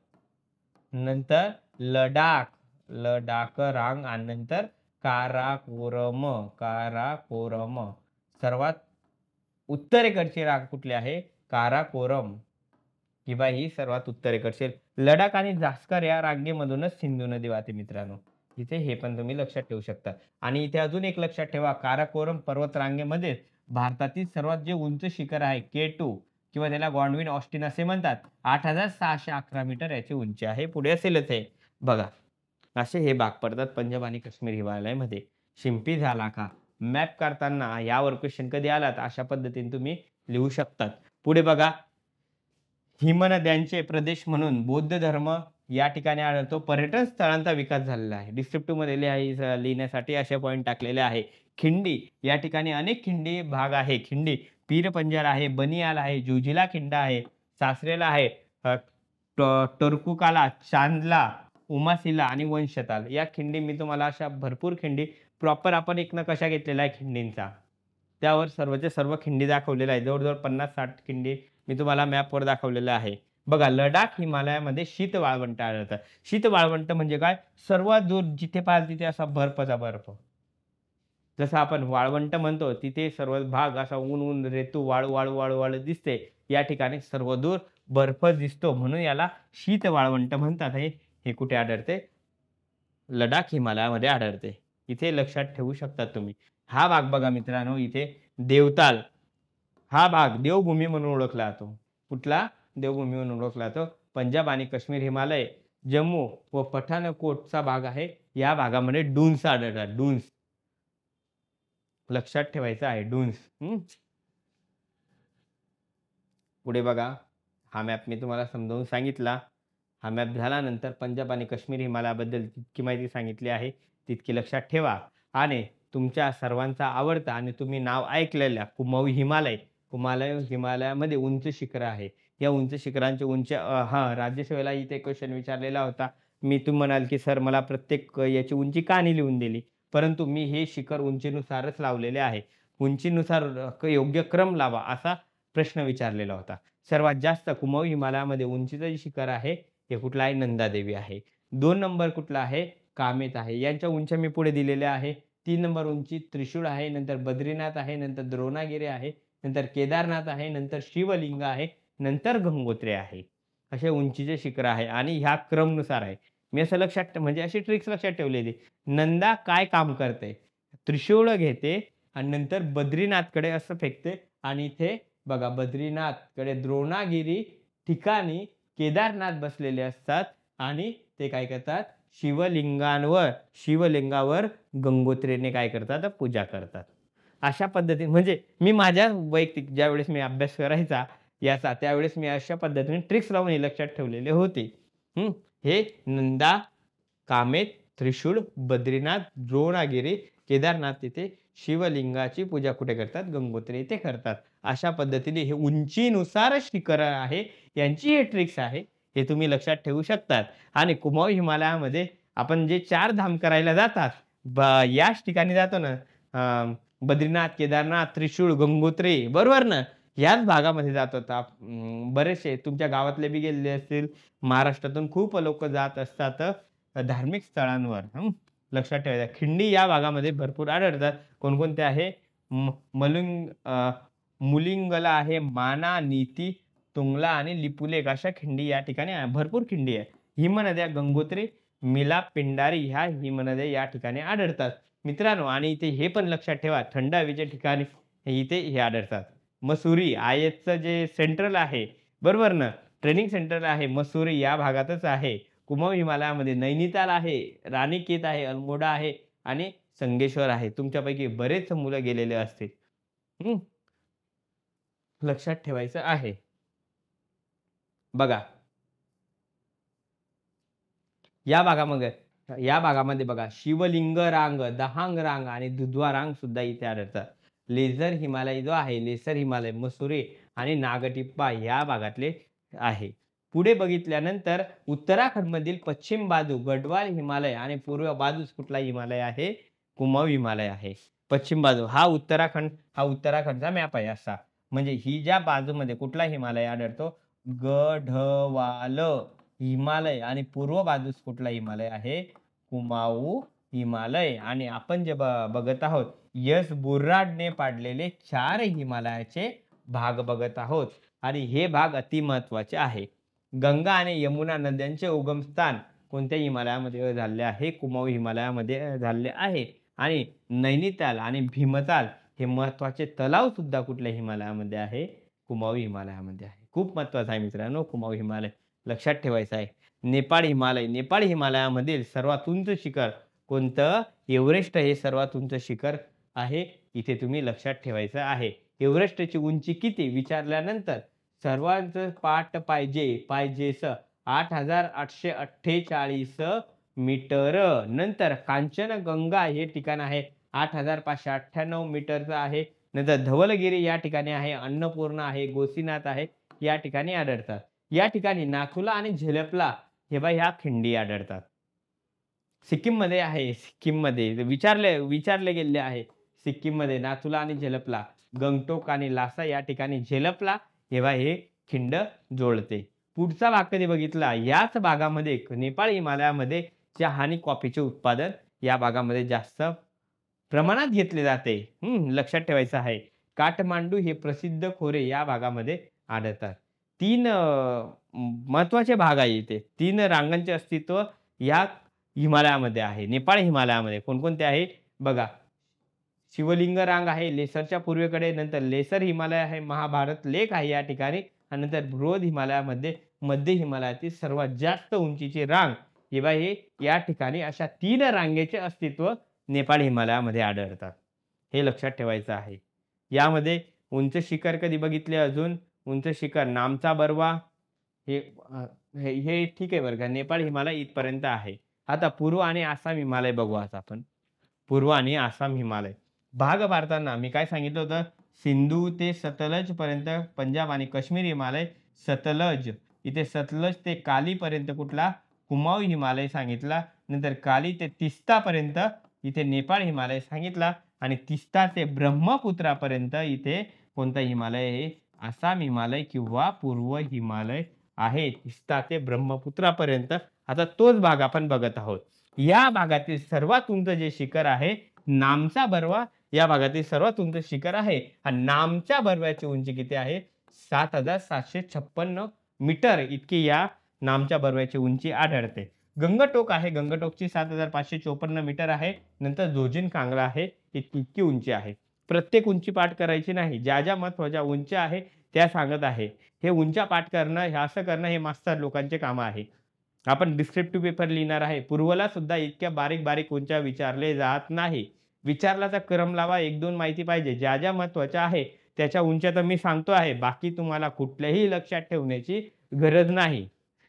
नंतर लडाख, लडाख रांग, आणि नंतर काराकोरम, काराकोरम. सर्वात उत्तरेकडची रांग कुठली आहे, काराकोरम, किंवा ही सर्वात उत्तरेकडची. लडाख आणि झास्कर या रांगेमधूनच सिंधू नदी वाहते मित्रांनो. इथे हे पण तुम्ही लक्षात ठेवू शकता. आणि इथे अजून एक लक्षात ठेवा, काराकोरम पर्वत रांगेमध्ये भारतातील सर्वात जे उंच शिखर आहे K2 किंवा त्याला गॉडविन ऑस्टिन असे म्हणतात, 8611 मीटर याची उंची आहे. पुढे असेलच आहे बघा. असे हे भाग पडतात पंजाब आणि काश्मीर हिमालयामध्ये. शिंपी झाला का, मॅप काढताना यावर क्वेश्चन कधी आला तर अशा पद्धतीने तुम्ही लिहू शकतात. पुढे बघा, हिमनद्यांचे प्रदेश म्हणून बौद्ध धर्म या ठिकाणी आढळतो. पर्यटन स्थळांचा विकास झालेला आहे. डिस्क्रिप्टिव्ह मध्ये लिहिण्यासाठी असे पॉईंट टाकलेले आहे. खिंडी, या ठिकाणी अनेक खिंडी भाग आहे. खिंडी पीर पंजाल आहे, बनियाल आहे, जुजिला खिंड आहे, सासरेला आहे, टरकुकाला, चांदला, उमासिला आणि वंशताल या खिंडी. मी तुम्हाला अशा भरपूर खिंडी प्रॉपर आपण एक नकाशा घेतलेला आहे खिंडींचा, त्यावर सर्वच्या सर्व खिंडी दाखवलेल्या आहे. जवळजवळ 50-60 खिंडी मी तुम्हाला मॅपवर दाखवलेलं आहे. बघा, लडाख हिमालयामध्ये शीत वाळवंट आढळतात. शीत वाळवंट म्हणजे काय, सर्वात दूर जिथे पाहाल तिथे असा बर्फचा बर्फ. जसं आपण वाळवंट म्हणतो तिथे सर्व भाग असा ऊन ऊन, रेतू, वाळू वाळू वाळू वाळू दिसते. या ठिकाणी सर्व दूर बर्फ दिसतो, म्हणून याला शीत वाळवंट म्हणतात. हे कुठे आढळते, लडाख हिमालयामध्ये आढळते. इथे लक्षात ठेवू शकता तुम्ही. हा भाग बघा मित्रांनो, इथे देवताल हा भाग देवभूमी म्हणून ओळखला जातो. कुठला, देवभूमी म्हणून ओळखला जातो. पंजाब आणि काश्मीर हिमालय, जम्मू व पठाणकोटचा भाग आहे. या भागामध्ये डून्स आढळतात. डून्स लक्षात ठेवायचं आहे, डून्स. पुढे बघा, हा मॅप मी तुम्हाला समजावून सांगितला. हा मॅप झाल्यानंतर पंजाब आणि काश्मीर हिमालयाबद्दल जितकी माहिती सांगितली आहे तितकी लक्षात ठेवा. आणि तुमच्या सर्वांचा आवडता आणि तुम्ही नाव ऐकलेल्या कुमाऊ हिमालय, हिमालयामध्ये उंच शिखर आहे. या उंच शिखरांची उंची राज्यसेवेला इथे क्वेश्चन विचारलेला होता. मी तुम्ही म्हणाल की सर मला प्रत्येक याची उंची का नाही लिहून दिली, परंतु मी हे शिखर उंचीनुसारच लावलेले आहे. उंचीनुसार योग्य क्रम लावा असा प्रश्न विचारलेला होता. सर्वात जास्त कुमाऊ हिमालयामध्ये उंचीचं जे शिखर आहे हे कुठलं आहे, नंदादेवी आहे. 2 नंबर कुठला आहे, कामेत आहे. यांच्या उंच्या मी पुढे दिलेल्या आहे. 3 नंबर उंची त्रिशूळ आहे, नंतर बद्रीनाथ आहे, नंतर द्रोणागिरी आहे, नंतर केदारनाथ आहे, नंतर शिवलिंग आहे, नंतर गंगोत्री आहे. असे उंचीचे शिखर आहे आणि ह्या क्रमनुसार आहे. मी असं लक्षात म्हणजे अशी ट्रिक्स लक्षात ठेवलेली. नंदा काय काम करते, त्रिशूळ घेते आणि नंतर बद्रीनाथकडे असं फेकते, आणि इथे बघा बद्रीनाथकडे द्रोणागिरी ठिकाणी केदारनाथ बसलेले असतात आणि ते काय करतात, शिवलिंगावर गंगोत्रीने काय करतात, पूजा करतात. अशा पद्धतीने म्हणजे मी माझ्या वैयक्तिक ज्यावेळेस मी अभ्यास करायचा याचा, त्यावेळेस मी अशा पद्धतीने ट्रिक्स लावून हे लक्षात ठेवलेले होते. हे नंदा, कामेत, त्रिशूळ, बद्रीनाथ, द्रोणागिरी, केदारनाथ तिथे शिवलिंगाची पूजा कुठे करतात, गंगोत्री येथे करतात. अशा पद्धतीने हे उंचीनुसार शिखर आहे, यांची हे ट्रिक्स आहे, हे तुम्ही लक्षात ठेवू शकतात. आणि कुमाऊ हिमालयामध्ये आपण जे 4 धाम करायला जातात, याच ठिकाणी जातो ना, बद्रीनाथ, केदारनाथ, त्रिशूळ, गंगोत्री, बरोबर ना, याच भागामध्ये जात होता. बरेचसे तुमच्या गावातले बी गेलेले असतील, महाराष्ट्रातून खूप लोक जात असतात धार्मिक स्थळांवर. लक्षात ठेवायचं. खिंडी या भागामध्ये भरपूर आढळतात. कोणकोणते आहे, मुलिंगला आहे, माना, नीती, तुंगला आणि लिपुलेख अशा खिंडी या ठिकाणी भरपूर खिंडी आहे. हिमनद्या गंगोत्री, मिला, पिंडारी ह्या हिमनद्या या ठिकाणी आढळतात मित्रांनो. आणि इथे हे पण लक्षात ठेवा, थंड हवेच्या ठिकाणी इथे हे आढळतात. मसुरी आयएसचं जे सेंट्रल आहे, बरोबर ना, ट्रेनिंग सेंटर आहे, मसुरी या भागातच आहे. कुमाऊ हिमालयामध्ये नैनिताल आहे, रानीखेत आहे, अल्मोडा आहे आणि संगेश्वर आहे. तुमच्यापैकी बरेच मुलं गेलेले असतील. हं, लक्षात ठेवायचं आहे. बघा, या भागामध्ये या भागामध्ये बघा शिवलिंग रांग, दहांग रांग आणि दुधवा रांग सुद्धा इथे आढळतात. लेझर हिमालय जो आहे, लेसर हिमालय, मसुरे आणि नागटिप्पा या भागातले आहे. पुढे बघितल्यानंतर उत्तराखंडमधील पश्चिम बाजू गढवाल हिमालय आणि पूर्व बाजूस कुठला हिमालय आहे? कुमाऊ हिमालय आहे. पश्चिम बाजू हा उत्तराखंडचा मॅप आहे असा. म्हणजे ही ज्या बाजूमध्ये कुठला हिमालय आढळतो? गढवाल हिमालय आणि पूर्व बाजूस कुठला हिमालय आहे? कुमाऊ हिमालय. आणि आपण जे बघत आहोत यश बुर्राडने पाडलेले 4 हिमालयाचे भाग बघत आहोत आणि हे भाग अति महत्त्वाचे आहे. गंगा आणि यमुना नद्यांचे उगमस्थान कोणत्या हिमालयामध्ये झाले आहे? कुमाऊ हिमालयामध्ये झाले आहे. आणि नैनिताल आणि भीमताल हे महत्त्वाचे तलाव सुद्धा कुठल्या हिमालयामध्ये आहे? कुमाऊ हिमालयामध्ये आहे. खूप महत्त्वाचं आहे मित्रांनो कुमाऊ हिमालय. लक्षात ठेवायचं आहे. नेपाळ हिमालय. नेपाळ हिमालयामधील सर्वात उंच शिखर कोणतं? एव्हरेस्ट हे सर्वात उंच शिखर आहे. इथे तुम्ही लक्षात ठेवायचं आहे. एव्हरेस्टची उंची किती विचारल्यानंतर सर्वांचं पाठ पाहिजेस 8,848 मीटर. नंतर कांचनगंगा हे ठिकाण आहे 8,598 मीटरचं आहे. नंतर धवलगिरी या ठिकाणी आहे, अन्नपूर्णा आहे, गोसीनाथ आहे या ठिकाणी आढळतात. या ठिकाणी नाथुला आणि झेलपला हे ह्या खिंडी आढळतात. सिक्कीममध्ये आहे. सिक्कीममध्ये विचारले गेलेले आहे. सिक्कीममध्ये नाथुला आणि झेलपला, गंगटोक आणि लासा या ठिकाणी झेलपला हे खिंड जोडते. पुढचा भाग कधी बघितला? याच भागामध्ये नेपाळ हिमालयामध्ये चहा आणि कॉफीचे उत्पादन या भागामध्ये जास्त प्रमाणात घेतले जाते. लक्षात ठेवायचं आहे. काठमांडू हे प्रसिद्ध खोरे या भागामध्ये आढळतात. 3 महत्त्वाचे भाग आहे इथे. 3 रांगांचे अस्तित्व या हिमालयामध्ये आहे. नेपाळ हिमालयामध्ये कोणकोणते आहे? बघा, शिवलिंग रांग आहे लेसरच्या पूर्वेकडे. नंतर लेसर हिमालय आहे, महाभारत लेक आहे या ठिकाणी. आणि नंतर बृहद हिमालयामध्ये मध्य हिमालयातील सर्वात जास्त उंचीची रांग हे या ठिकाणी अशा 3 रांगेचे अस्तित्व नेपाळ हिमालयामध्ये आढळतात. हे लक्षात ठेवायचं आहे. यामध्ये उंच शिखर कधी बघितले अजून? उंच शिखर नामचा बरवा हे हे ठीक आहे बरं का. नेपाळ हिमालय इथपर्यंत आहे. आता पूर्व आणि आसाम हिमालय बघू आज आपण. पूर्व आणि आसाम हिमालय भाग पाडताना मी काय सांगितलं होतं? सिंधू ते सतलज पर्यंत पंजाब आणि काश्मीर हिमालय सतलज. इथे सतलज ते काली पर्यंत कुठला? कुमाऊ हिमालय सांगितला. नंतर काली ते तिस्ता पर्यंत इथे नेपाळ हिमालय सांगितला. आणि तिस्ता ते ब्रह्मपुत्रापर्यंत इथे कोणता हिमालय आहे? आसाम हिमालय किंवा पूर्व हिमालय आहे. तिस्ता ते ब्रह्मपुत्रापर्यंत. आता तोच भाग आपण बघत आहोत. या भागातील सर्वात उंच जे शिखर आहे नामचा बरवा या भागातील सर्वात उंच शिखर आहे. आणि नामच्या बरव्याची उंची किती आहे? 7,756 मीटर इतकी या नामच्या बरव्याची उंची आढळते. गंगटोक आहे. गंगटोकची 7,554 मीटर आहे. नंतर जोजिन कांगला आहे इतकी उंची आहे. प्रत्येक उंची पाठ करायची नाही. ज्या ज्या महत्त्वाच्या उंच्या आहे त्या सांगत आहे. हे उंच्या पाठ करणं हे असं करणं हे मास्तर लोकांचे काम आहे. आपण डिस्क्रिप्टिव्ह पेपर लिहिणार आहे. पूर्वला सुद्धा इतक्या बारीक उंच्या विचारले जात नाही. विचारला तर क्रम लावा. 1-2 माहिती पाहिजे. ज्या ज्या महत्त्वाच्या आहे त्याच्या उंच्या तर मी सांगतो आहे. बाकी तुम्हाला कुठल्याही लक्षात ठेवण्याची गरज नाही.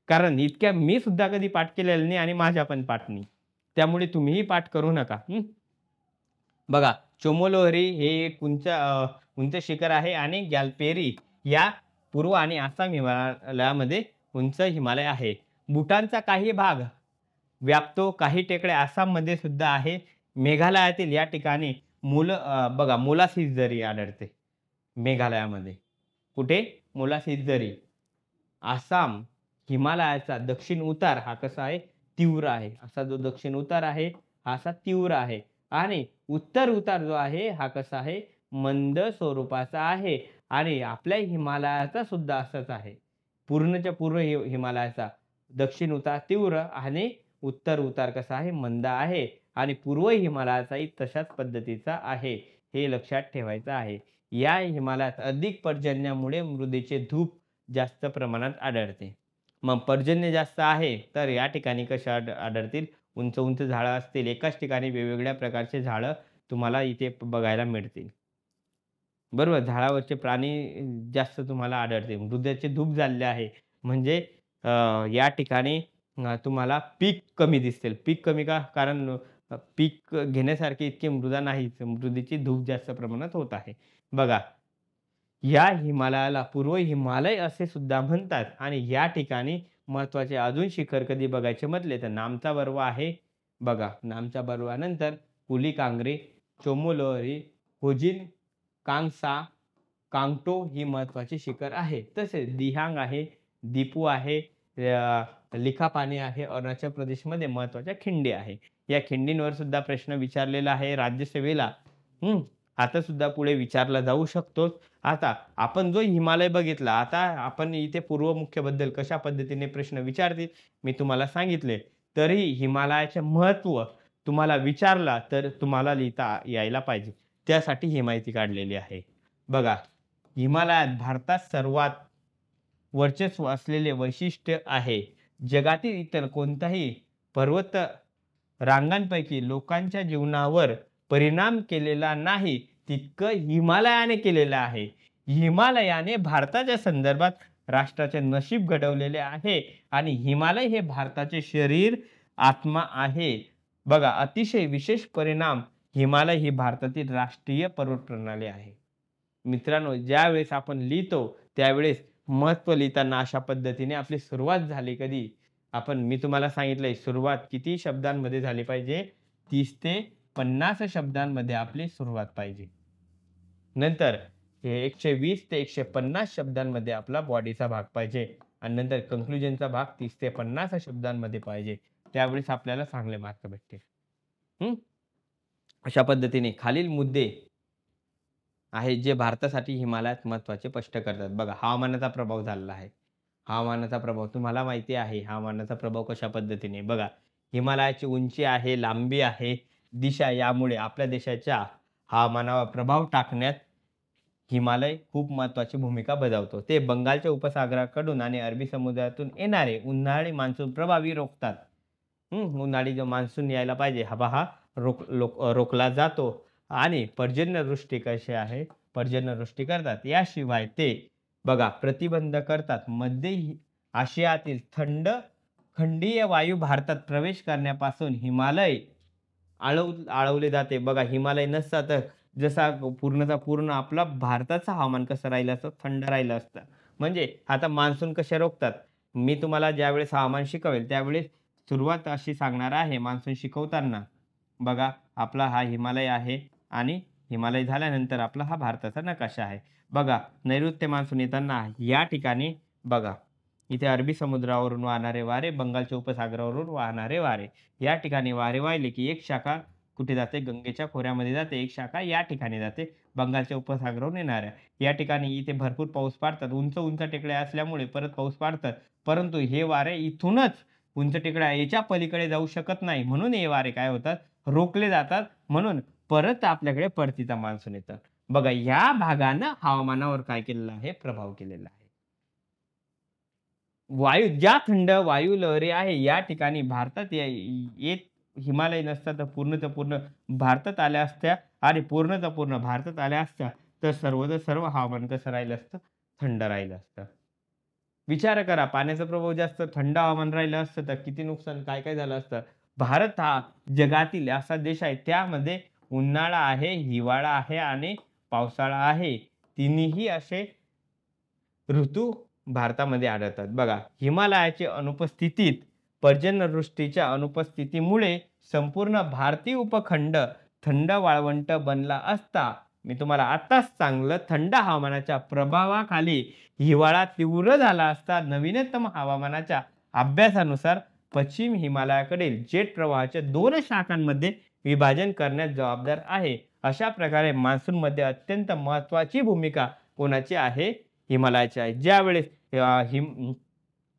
कारण इतक्या मी सुद्धा कधी पाठ केलेलं नाही आणि माझ्या पण पाठ नाही. त्यामुळे तुम्हीही पाठ करू नका. बघा, चोमोलोहरी हे एक उंच शिखर आहे आणि गॅल्पेरी या पूर्व आणि आसाम हिमालयामध्ये उंच हिमालय आहे. भूटानचा काही भाग व्यापतो. काही टेकड्या आसाममध्ये सुद्धा आहे. मेघालयातील या ठिकाणी बघा मोलासिस दरी आढळते मेघालयामध्ये. कुठे? मोलासिस दरी. आसाम हिमालयाचा दक्षिण उतार हा कसा आहे? तीव्र आहे. असा जो दक्षिण उतार आहे हा असा तीव्र आहे. आणि उत्तर उतार जो आहे हा कसा आहे? मंद स्वरूपाचा आहे. आणि आपल्या हिमालयाचा सुद्धा असाच आहे. पूर्णच्या पूर्व हिमालयाचा दक्षिण उतार तीव्र आणि उत्तर उतार कसा आहे? मंद आहे. आणि पूर्व हिमालयाचाही तशाच पद्धतीचा आहे. हे लक्षात ठेवायचं आहे. या हिमालयात अधिक पर्जन्यामुळे मृदेचे धूप जास्त प्रमाणात आढळते. मग पर्जन्य जास्त आहे तर या ठिकाणी कशा आढळतील? उंच उंच झाडं असतील, एकाच ठिकाणी वेगवेगळ्या प्रकारचे झाडं तुम्हाला इथे बघायला मिळतील. बरोबर. झाडावरचे प्राणी जास्त तुम्हाला आढळतील. मृदेचे धूप झालेले आहे. म्हणजे अ, या ठिकाणी तुम्हाला पीक कमी दिसतील. पीक कमी का? कारण पीक घेण्यासारखी इतकी मृदा नाहीच. मृदेची धूप जास्त प्रमाणात होत आहे. बघा, या हिमालयाला पूर्व हिमालय असे सुद्धा म्हणतात आणि या ठिकाणी महत्त्वाचे अजून शिखर कधी बघायचे म्हटले तर नामचा बर्वा आहे. बघा, नामच्या बर्वानंतर कुली कांगरी, चोमोलोरी, होजिन कांगसा, कांगटो ही महत्त्वाची शिखर आहे. तसेच दिहांग आहे, दिपू आहे, लिखापाणी आहे. अरुणाचल प्रदेशमध्ये महत्त्वाच्या खिंडी आहे. या खिंडींवर सुद्धा प्रश्न विचारलेला आहे राज्यसेवेला. हं. आता सुद्धा पुढे विचारला जाऊ शकतो. आता आपण जो हिमालय बघितला, आता आपण इथे पूर्व मुख्यबद्दल कशा पद्धतीने प्रश्न विचारतील मी तुम्हाला सांगितले. तरी हिमालयाचे महत्त्व तुम्हाला विचारला तर तुम्हाला लिहिता यायला पाहिजे. त्यासाठी ही माहिती काढलेली आहे. बघा, हिमालयात भारतात सर्वात वर्चस्व असलेले वैशिष्ट्य आहे. जगातील इतर कोणताही पर्वत रांगांपैकी लोकांच्या जीवनावर परिणाम केलेला नाही, तितकं हिमालयाने केलेलं आहे. हिमालयाने भारताच्या संदर्भात राष्ट्राचे नशीब घडवलेले आहे आणि हिमालय हे भारताचे शरीर, आत्मा आहे. बघा, अतिशय विशेष परिणाम हिमालय ही भारतातील राष्ट्रीय पर्वत प्रणाली आहे. मित्रांनो, ज्यावेळेस आपण लिहितो त्यावेळेस महत्त्व लिहिताना अशा पद्धतीने आपली सुरुवात झाली कधी? मी तुम्हाला सांगितलंय सुरुवात किती शब्दांमध्ये झाली पाहिजे? 30 ते 50 शब्दांमध्ये आपली सुरुवात पाहिजे. नंतर हे 120 ते 150 शब्दांमध्ये आपला बॉडीचा भाग पाहिजे आणि नंतर कन्क्लुजनचा भाग 30 ते 50 शब्दांमध्ये पाहिजे. त्यावेळेस आपल्याला चांगले मार्क भेटतील. अशा पद्धतीने खालील मुद्दे आहेत जे भारतासाठी हिमालयात महत्त्वाचे स्पष्ट करतात. बघा, हवामानाचा प्रभाव झालेला आहे. हवामानाचा प्रभाव तुम्हाला माहिती आहे. हवामानाचा प्रभाव कशा पद्धतीने? बघा, हिमालयाची उंची आहे, लांबी आहे, दिशा यामुळे आपल्या देशाच्या हवामानावर प्रभाव टाकण्यात हिमालय खूप महत्त्वाची भूमिका बजावतो. ते बंगालच्या उपसागराकडून आणि अरबी समुद्रातून येणारे उन्हाळी मान्सून प्रभावी रोखतात. उन्हाळी जो मान्सून यायला पाहिजे हा रोखला जातो आणि पर्जन्यवृष्टी कशी आहे? पर्जन्यवृष्टी करतात. याशिवाय ते बघा प्रतिबंध करतात. मध्य आशियातील थंड खंडीय वायू भारतात प्रवेश करण्यापासून हिमालय आळवले जाते. बघा, हिमालय नसता तर जसा पूर्णचा पूर्ण आपला भारताचं हवामान कसं राहिलं असतं? थंड राहिलं असतं. म्हणजे आता मान्सून कसे रोखतात? मी तुम्हाला ज्यावेळेस हवामान शिकवेल त्यावेळेस सुरुवात अशी सांगणार आहे मान्सून शिकवताना. बघा, आपला हा हिमालय आहे आणि हिमालय झाल्यानंतर आपला हा भारताचा नकाशा आहे. बघा, नैऋत्य मान्सून येताना या ठिकाणी बघा, इथे अरबी समुद्रावरून वाहणारे वारे, बंगालच्या उपसागरावरून वाहणारे वारे. या ठिकाणी वारे वाहिले की एक शाखा कुठे जाते? गंगेच्या खोऱ्यामध्ये जाते. एक शाखा या ठिकाणी जाते, बंगालच्या उपसागरावरून येणाऱ्या. या ठिकाणी इथे भरपूर पाऊस पडतात. उंच उंच टेकड्या असल्यामुळे परत पाऊस पडतात. परंतु हे वारे इथूनच उंच टेकड्या याच्या पलीकडे जाऊ शकत नाही. म्हणून हे वारे काय होतात? रोखले जातात. म्हणून परत आपल्याकडे परतीचा मान्सून येतं. बघा, या भागानं हवामानावर काय केलेलं आहे? प्रभाव केलेला आहे. ज्या थंड वायू लहरी आहे या ठिकाणी भारतात येत हिमालय नसता तर पूर्णच्या पूर्ण भारतात आल्या असत्या आणि पूर्णच्या पूर्ण भारतात आल्या असत्या तर सर्वच्या सर्व हवामान कसं राहिलं असतं? थंड राहिलं असतं. विचार करा, पाण्याचा प्रभाव जास्त थंड हवामान राहिलं असतं तर किती नुकसान काय काय झालं असतं? भारत हा जगातील असा देश आहे त्यामध्ये उन्हाळा आहे, हिवाळा आहे आणि पावसाळा आहे. तिन्ही असे ऋतू भारतामध्ये आढळतात. बघा, हिमालयाच्या अनुपस्थितीत पर्जन्यवृष्टीच्या अनुपस्थितीमुळे संपूर्ण भारतीय उपखंड थंड वाळवंट बनला असता. मी तुम्हाला आत्ताच सांगलं, थंड हवामानाच्या प्रभावाखाली हिवाळा तीव्र झाला असता. नवीनतम हवामानाच्या अभ्यासानुसार पश्चिम हिमालयाकडील जेट प्रवाहाच्या 2 शाखांमध्ये विभाजन करण्यास जबाबदार आहे. अशा प्रकारे मान्सूनमध्ये अत्यंत महत्त्वाची भूमिका कोणाची आहे? हिमालयाची आहे. ज्यावेळेस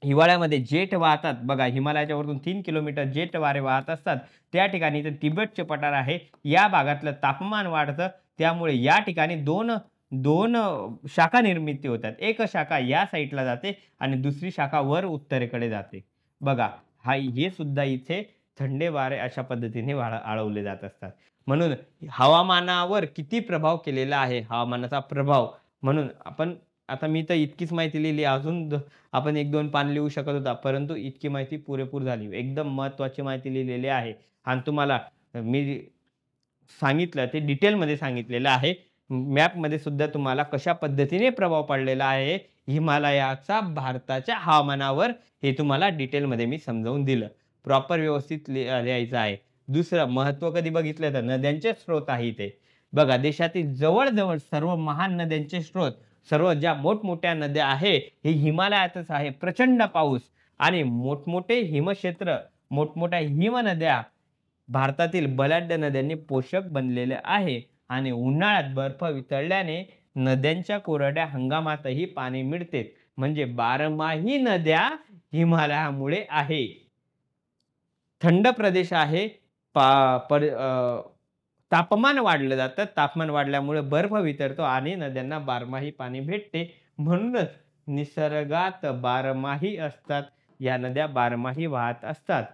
हिवाळ्यामध्ये जेट वाहतात. बघा, हिमालयाच्या वरून 3 किलोमीटर जेट वारे वाहत असतात. त्या ठिकाणी इथे तिबेटचे पठार आहे. या भागातलं तापमान वाढतं. त्यामुळे या ठिकाणी दोन शाखा निर्मिती होतात. एक शाखा या साईडला जाते आणि दुसरी शाखा वर उत्तरेकडे जाते. बघा, हे सुद्धा इथे थंडे वारे अशा पद्धतीने आळवले जात असतात. म्हणून हवामानावर किती प्रभाव केलेला आहे, हवामानाचा प्रभाव म्हणून आपण आता मी तर इतकीच माहिती लिहिली. अजून आपण 1-2 पान लिहू शकत होता. परंतु इतकी माहिती पुरेपूर झाली. एकदम महत्त्वाची माहिती लिहिलेली आहे आणि तुम्हाला मी सांगितलं ते डिटेलमध्ये सांगितलेलं आहे. मॅपमध्ये सुद्धा तुम्हाला कशा पद्धतीने प्रभाव पडलेला आहे हिमालयाचा भारताच्या हवामानावर हे तुम्हाला डिटेलमध्ये मी समजावून दिलं. प्रॉपर व्यवस्थित लिहायचं आहे. दुसरं महत्त्व कधी बघितलं तर नद्यांचे स्रोत आहे इथे. बघा देशातील जवळ सर्व महान नद्यांचे स्रोत, सर्व ज्या मोठमोठ्या नद्या आहे, हे हिमालयातच आहे. प्रचंड पाऊस आणि मोठमोठे हिमक्षेत्र, मोठमोठ्या हिमनद्या भारतातील बलाढ्य नद्यांनी पोषक बनलेले आहे आणि उन्हाळ्यात बर्फ वितळल्याने नद्यांच्या कोरड्या हंगामातही पाणी मिळते. म्हणजे बारमाही नद्या हिमालयामुळे आहे. थंड प्रदेश आहे. तापमान वाढलं जातं. तापमान वाढल्यामुळे बर्फ वितळतो आणि नद्यांना बारमाही पाणी भेटते. म्हणूनच निसर्गात बारमाही असतात. या नद्या बारमाही वाहत असतात.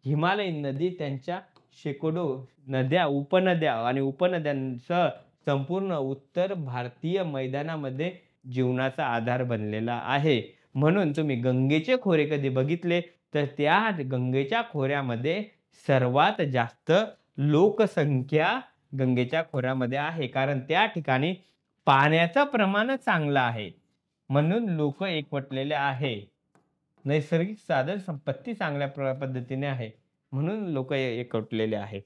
हिमालयीन नदी त्यांच्या शेकडो नद्या, उपनद्या आणि उपनद्यांसह संपूर्ण उत्तर भारतीय मैदानामध्ये जीवनाचा आधार बनलेला आहे. म्हणून तुम्ही गंगेचे खोरे कधी बघितले तर त्या गंगेच्या खोऱ्यामध्ये सर्वात जास्त लोकसंख्या गंगेच्या खोऱ्यामध्ये आहे. कारण त्या ठिकाणी पाण्याचं प्रमाण चांगलं आहे. म्हणून लोक एकवटलेले आहे. नैसर्गिक साधन संपत्ती चांगल्या पद्धतीने आहे. म्हणून लोक एकवटलेले आहे.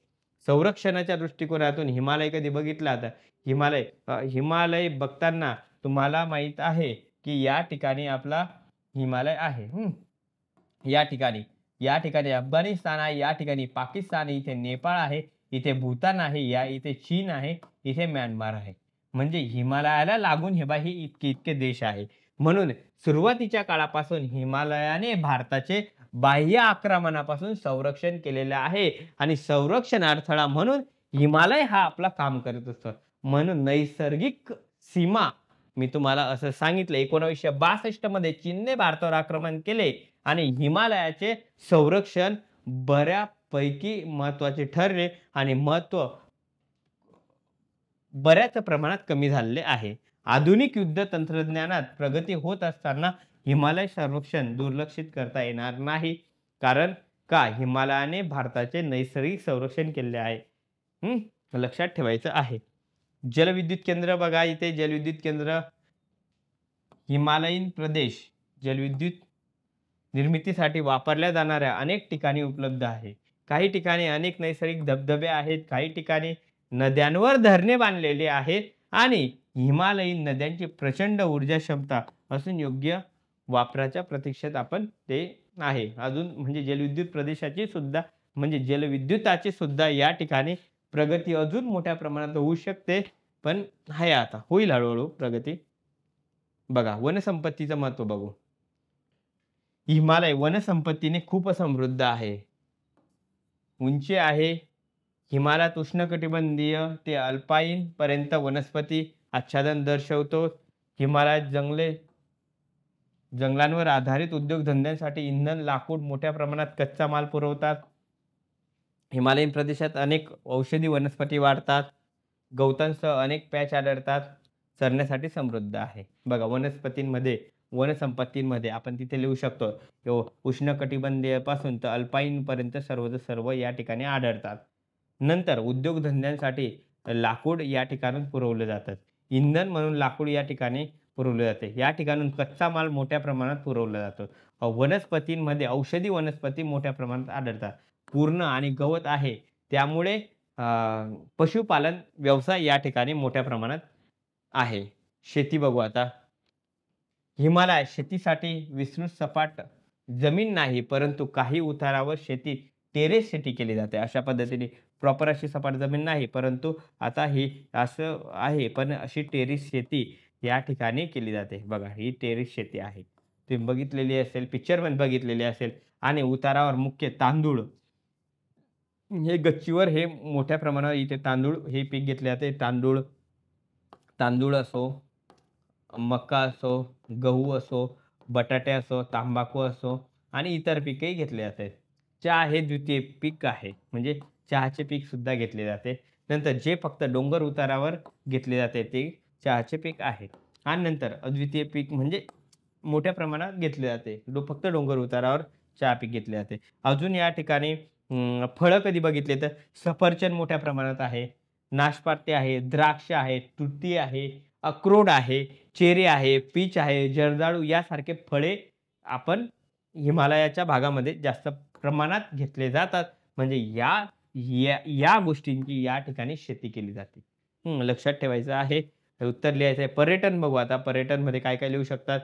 संरक्षणाच्या दृष्टिकोनातून हिमालय कधी बघितला तर हिमालय बघताना तुम्हाला माहीत आहे की या ठिकाणी आपला हिमालय आहे. या ठिकाणी अफगाणिस्तान आहे, या ठिकाणी पाकिस्तान आहे, इथे नेपाळ आहे, इथे भूतान आहे, इथे चीन आहे, इथे म्यानमार आहे. म्हणजे हिमालयाला लागून हे इतके देश आहे. म्हणून सुरुवातीच्या काळापासून हिमालयाने भारताचे बाह्य आक्रमणापासून संरक्षण केलेले आहे आणि संरक्षण अडथळा म्हणून हिमालय हा आपला काम करत असतो. म्हणून नैसर्गिक सीमा मी तुम्हाला असं सांगितलं 1962 मध्ये चीनने भारतावर आक्रमण केले आणि हिमालयाचे संरक्षण बऱ्यापैकी महत्त्वाचे ठरले आणि महत्त्व बऱ्याच प्रमाणात कमी झालेले आहे. आधुनिक युद्ध तंत्रज्ञानात प्रगती होत असताना हिमालय संरक्षण दुर्लक्षित करता येणार नाही. कारण का हिमालयाने भारताचे नैसर्गिक संरक्षण केले आहे. लक्षात ठेवायचं आहे. जलविद्युत केंद्र बघा इथे जलविद्युत केंद्र हिमालयीन प्रदेश जलविद्युत निर्मितीसाठी वापरल्या जाणाऱ्या अनेक ठिकाणी उपलब्ध आहे. काही ठिकाणी अनेक नैसर्गिक धबधबे आहेत. काही ठिकाणी नद्यांवर धरणे बांधलेले आहेत आणि हिमालयीन नद्यांची प्रचंड ऊर्जा क्षमता असून योग्य वापराच्या प्रतीक्षेत आपण ते आहे. अजून म्हणजे जलविद्युत प्रदेशाची सुद्धा म्हणजे जलविद्युताची सुद्धा या ठिकाणी प्रगती अजून मोठ्या प्रमाणात होऊ शकते. पण आहे आता होईल हळूहळू प्रगती. बघा वनसंपत्तीचं महत्त्व बघू. हिमालय वनसंपत्तीने खूप समृद्ध आहे. उंची आहे. हिमालयात उष्णकटिबंधीय ते अल्पाईन पर्यंत वनस्पती आच्छादन दर्शवतो. हिमालयात जंगलांवर आधारित उद्योगधंद्यांसाठी इंधन, लाकूड मोठ्या प्रमाणात कच्चा माल पुरवतात. हिमालयीन प्रदेशात अनेक औषधी वनस्पती वाढतात. गवतांसह अनेक पॅच आढळतात. चरण्यासाठी समृद्ध आहे. बघा वनसंपत्तींमध्ये आपण तिथे लिहू शकतो उष्णकटिबंधीयपासून तर अल्पाईन पर्यंत सर्व या ठिकाणी आढळतात. नंतर उद्योगधंद्यांसाठी लाकूड या ठिकाणून पुरवलं जातं. इंधन म्हणून लाकूड या ठिकाणी पुरवले जाते. या ठिकाणून कच्चा माल मोठ्या प्रमाणात पुरवला जातो. वनस्पतींमध्ये औषधी वनस्पती मोठ्या प्रमाणात आढळतात. पूर्ण आणि गवत आहे त्यामुळे पशुपालन व्यवसाय या ठिकाणी मोठ्या प्रमाणात आहे. शेती बघू आता. हिमालय शेतीसाठी विस्तृत सपाट जमीन नाही परंतु काही उतारावर टेरेस शेती केली जाते. अशा पद्धतीने प्रॉपर अशी सपाट जमीन नाही परंतु आता ही असं आहे पण अशी टेरेस शेती या ठिकाणी केली जाते. बघा ही टेरेस शेती आहे. तुम्ही बघितलेली असेल पिक्चरमध्ये बघितलेली असेल. आणि उतारावर मुख्य तांदूळ हे गच्चीवर हे मोठ्या प्रमाणावर इथे तांदूळ हे पीक घेतले जाते. तांदूळ असो, मका असो, गहू असो, बटाटे असो, तंबाखू असो आणि इतर पिकेही घेतले जातात. चहा हे द्वितीय पीक आहे. म्हणजे चहाचे पीक सुद्धा घेतले जाते. नंतर जे फक्त डोंगर उतारावर घेतले जाते ते चहाचे पीक आहे. आणि नंतर अद्वितीय पीक म्हणजे मोठ्या प्रमाणात घेतले जाते. फक्त डोंगर उतारावर चहा पीक घेतले जाते. अजून या ठिकाणी फळं कधी बघितले तर सफरचंद मोठ्या प्रमाणात आहे, नाशपाती आहे, द्राक्ष आहे, तुती आहे, अक्रोड आहे, चेरी आहे, पीच आहे, जर्दाळू यासारखे फळे आपण हिमालयाच्या भागामध्ये जास्त प्रमाणात घेतले जातात. म्हणजे या या या गोष्टींची या ठिकाणी शेती केली जाते. लक्षात ठेवायचं आहे. हे उत्तर लिहायचं आहे. पर्यटन बघू आता. पर्यटनमध्ये काय-काय लिहू शकतात?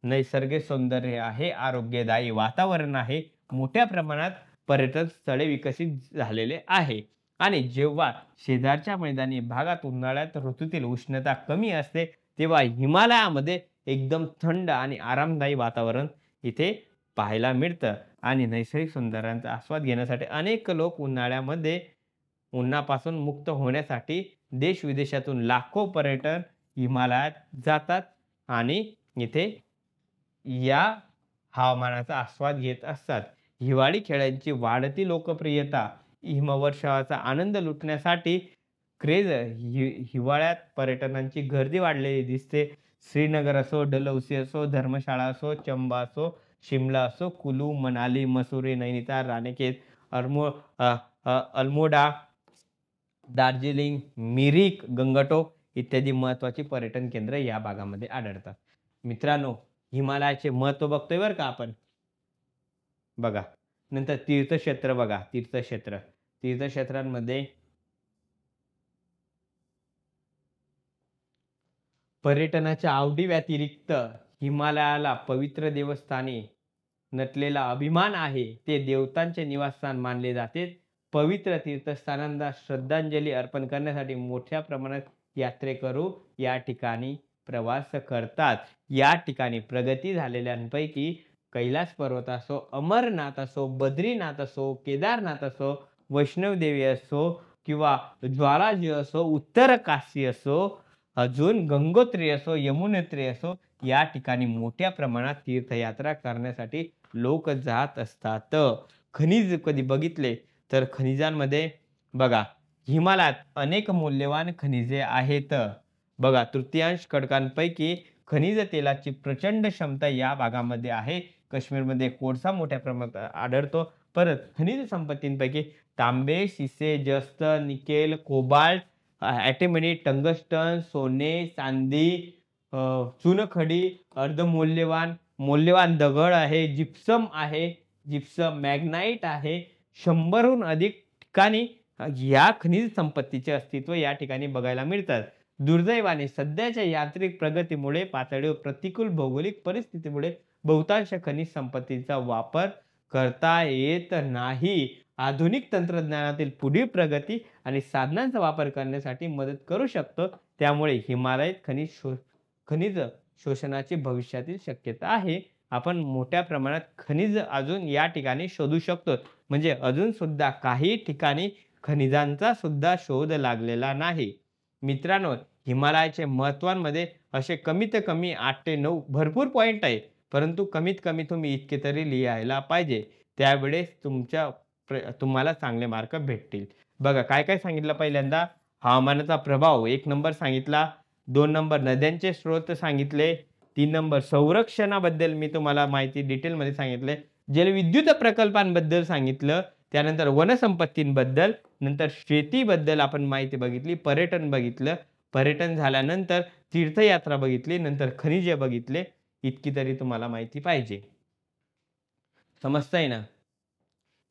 नैसर्गिक सौंदर्य आहे, आरोग्यदायी वातावरण आहे, मोठ्या प्रमाणात पर्यटन स्थळे विकसित झालेले आहे. आणि जेव्हा शेजारच्या मैदानी भागात उन्हाळ्यात ऋतूतील उष्णता कमी असते, तेव्हा हिमालयामध्ये एकदम थंड आणि आरामदायी वातावरण इथे पाहायला मिळतं. आणि नैसर्गिक सौंदर्याचा आस्वाद घेण्यासाठी अनेक लोक उन्हाळ्यामध्ये उन्हापासून मुक्त होण्यासाठी देश-विदेशातून लाखो पर्यटन हिमालयात जातात आणि इथे या हवामानाचा आस्वाद घेत असतात. हिवाळी खेळांची वाढती लोकप्रियता, हिमवर्षावाचा आनंद लुटण्यासाठी हिवाळ्यात पर्यटनांची गर्दी वाढलेली दिसते. श्रीनगर असो, डलहौसी असो, धर्मशाळा असो, चंबा असो, शिमला असो, कुलू, मनाली, मसुरी, नैनिताल, रानीखेत, अल्मोडा, दार्जिलिंग, मिरिक, गंगटोक इत्यादी महत्त्वाची पर्यटन केंद्र या भागामध्ये आढळतात. मित्रांनो, हिमालयाचे महत्त्व बघतोय बरं का आपण. बघा. नंतर तीर्थक्षेत्र बघा, तीर्थक्षेत्र. तीर्थक्षेत्रांमध्ये पर्यटनाच्या आवडी व्यतिरिक्त हिमालयाला पवित्र देवस्थानी नटलेला अभिमान आहे. ते देवतांचे निवासस्थान मानले जाते. पवित्र तीर्थस्थानांना श्रद्धांजली अर्पण करण्यासाठी मोठ्या प्रमाणात यात्रेकरू या ठिकाणी प्रवास करतात. या ठिकाणी प्रगती झालेल्यांपैकी कैलास पर्वत असो, अमरनाथ असो, बद्रीनाथ असो, केदारनाथ असो, वैष्णवदेवी असो किंवा ज्वालाजी असो, उत्तर काशी असो, अजून गंगोत्री असो, यमुनोत्री असो, या ठिकाणी मोठ्या प्रमाणात तीर्थयात्रा करण्यासाठी लोक जात असतात. खनिज कधी बघितले तर खनिजांमध्ये बघा, हिमालयात अनेक मौल्यवान खनिजे आहेत. बघा, तृतीयांश खडकांपैकी खनिज तेलाची प्रचंड क्षमता या भागामध्ये आहे. काश्मीरमध्ये कोळसा मोठ्या प्रमाणात आढळतो. परत खनिज संपत्तींपैकी तांबे, शिसे, जस्त, निकेल, कोबाल्ट, अँटिमनी, टंगस्टन, सोने, चांदी, चुनखडी, अर्धमौल्यवान, मौल्यवान दगड आहे, जिप्सम आहे, जिप्सम मॅग्नाईट आहे. 100हून अधिक ठिकाणी या खनिज संपत्तीचे अस्तित्व या ठिकाणी बघायला मिळतात. दुर्दैवाने सध्याच्या यांत्रिक प्रगतीमुळे पातळीवर प्रतिकूल भौगोलिक परिस्थितीमुळे बहुतांश खनिज संपत्तीचा वापर करता येत नाही. आधुनिक तंत्रज्ञानातील पुढील प्रगती आणि साधनांचा वापर करण्यासाठी मदत करू शकतो. त्यामुळे हिमालयात खनिज शोषणाची भविष्यातील शक्यता आहे. आपण मोठ्या प्रमाणात खनिज अजून या ठिकाणी शोधू शकतो. म्हणजे अजून सुद्धा काही ठिकाणी खनिजांचा सुद्धा शोध लागलेला नाही. मित्रांनो, हिमालयाचे महत्त्वांमध्ये असे कमीत कमी 8 ते 9 भरपूर पॉइंट आहेत. परंतु कमीत कमी तुम्ही इतके तरी लिहायला पाहिजे. त्यावेळेस तुम्हाला चांगले मार्क भेटतील. बघा, काय-काय सांगितलं पहिल्यांदा? हवामानाचा प्रभाव 1 नंबर सांगितला. 2 नंबर नद्यांचे स्रोत सांगितले. 3 नंबर संरक्षणाबद्दल मी तुम्हाला माहिती डिटेलमध्ये सांगितले. जलविद्युत प्रकल्पांबद्दल सांगितलं. त्यानंतर वनसंपत्तींबद्दल, नंतर शेतीबद्दल आपण माहिती बघितली, पर्यटन बघितलं. पर्यटन झाल्यानंतर तीर्थयात्रा बघितली, नंतर खनिजे बघितले. इतकी तरी तुम्हाला माहिती पाहिजे. समजतंय ना?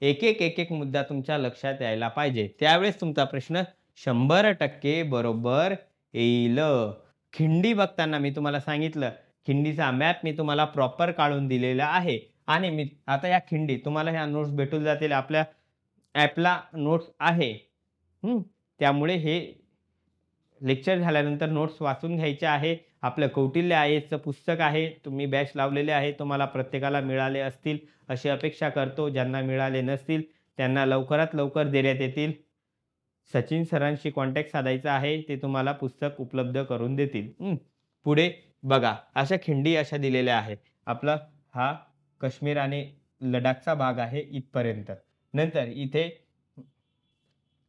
एक मुद्दा तुमच्या लक्षात यायला पाहिजे. त्यावेळेस तुमचा प्रश्न 100% बरोबर येईल. खिंडी बघताना मी तुम्हाला सांगितलं, खिंडीचा मॅप मी तुम्हाला प्रॉपर काढून दिलेला आहे. आणि मी आता या खिंडी तुम्हाला ह्या नोट्स भेटून जातील. आपल्या ॲपला नोट्स आहे. त्यामुळे हे लेक्चर झाल्यानंतर नोट्स वाचून घ्यायचे आहे. आपलं कौटिल्य आयएसचं पुस्तक आहे. तुम्ही बॅच लावलेले आहे. तुम्हाला प्रत्येकाला मिळाले असतील अशी अपेक्षा करतो. ज्यांना मिळाले नसतील त्यांना लवकरात लवकर देण्यात येतील. सचिन सरांशी कॉन्टॅक्ट साधायचा आहे. ते तुम्हाला पुस्तक उपलब्ध करून देतील. पुढे बघा, अशा खिंडी अशा दिलेल्या आहेत. आपला हा काश्मीर आणि लडाखचा भाग आहे इथपर्यंत. नंतर इथे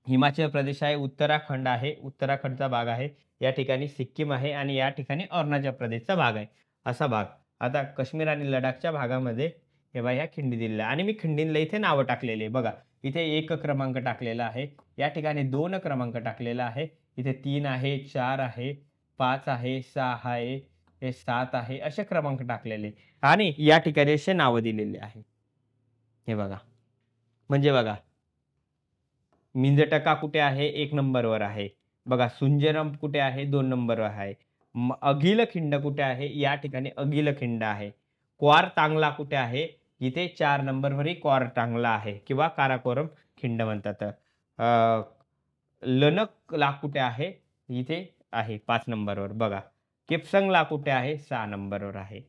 हिमाचल प्रदेश आहे, उत्तराखंड आहे, उत्तराखंडचा भाग आहे. या ठिकाणी सिक्कीम आहे आणि या ठिकाणी अरुणाचल प्रदेशचा भाग आहे. असा भाग. आता काश्मीर आणि लडाखच्या भागामध्ये हे बघा ह्या खिंडी दिलेल्या आहे आणि मी खिंडींना इथे नावं टाकलेली आहे. बघा इथे 1 क्रमांक टाकलेला आहे. या ठिकाणी 2 क्रमांक टाकलेला आहे. इथे 3 आहे, 4 आहे, 5 आहे, 6 आहे, हे 7 आहे. असे क्रमांक टाकलेले आणि या ठिकाणी असे नावं दिलेली आहे. हे बघा. म्हणजे बघा मिंजटका कुठे आहे? 1 नंबरवर आहे. बघा सुंजरम कुठे आहे? 2 नंबरवर आहे. अगिलखिंड कुठे आहे? या ठिकाणी अगिलखिंड आहे. क्वारतांगला कुठे आहे? इथे 4 नंबरवरही क्वारटांगला आहे किंवा काराकोरम खिंड म्हणतात. लनकला कुठे आहे? इथे आहे 5 नंबरवर बघा. केपसंगला कुठे आहे? 6 नंबरवर आहे.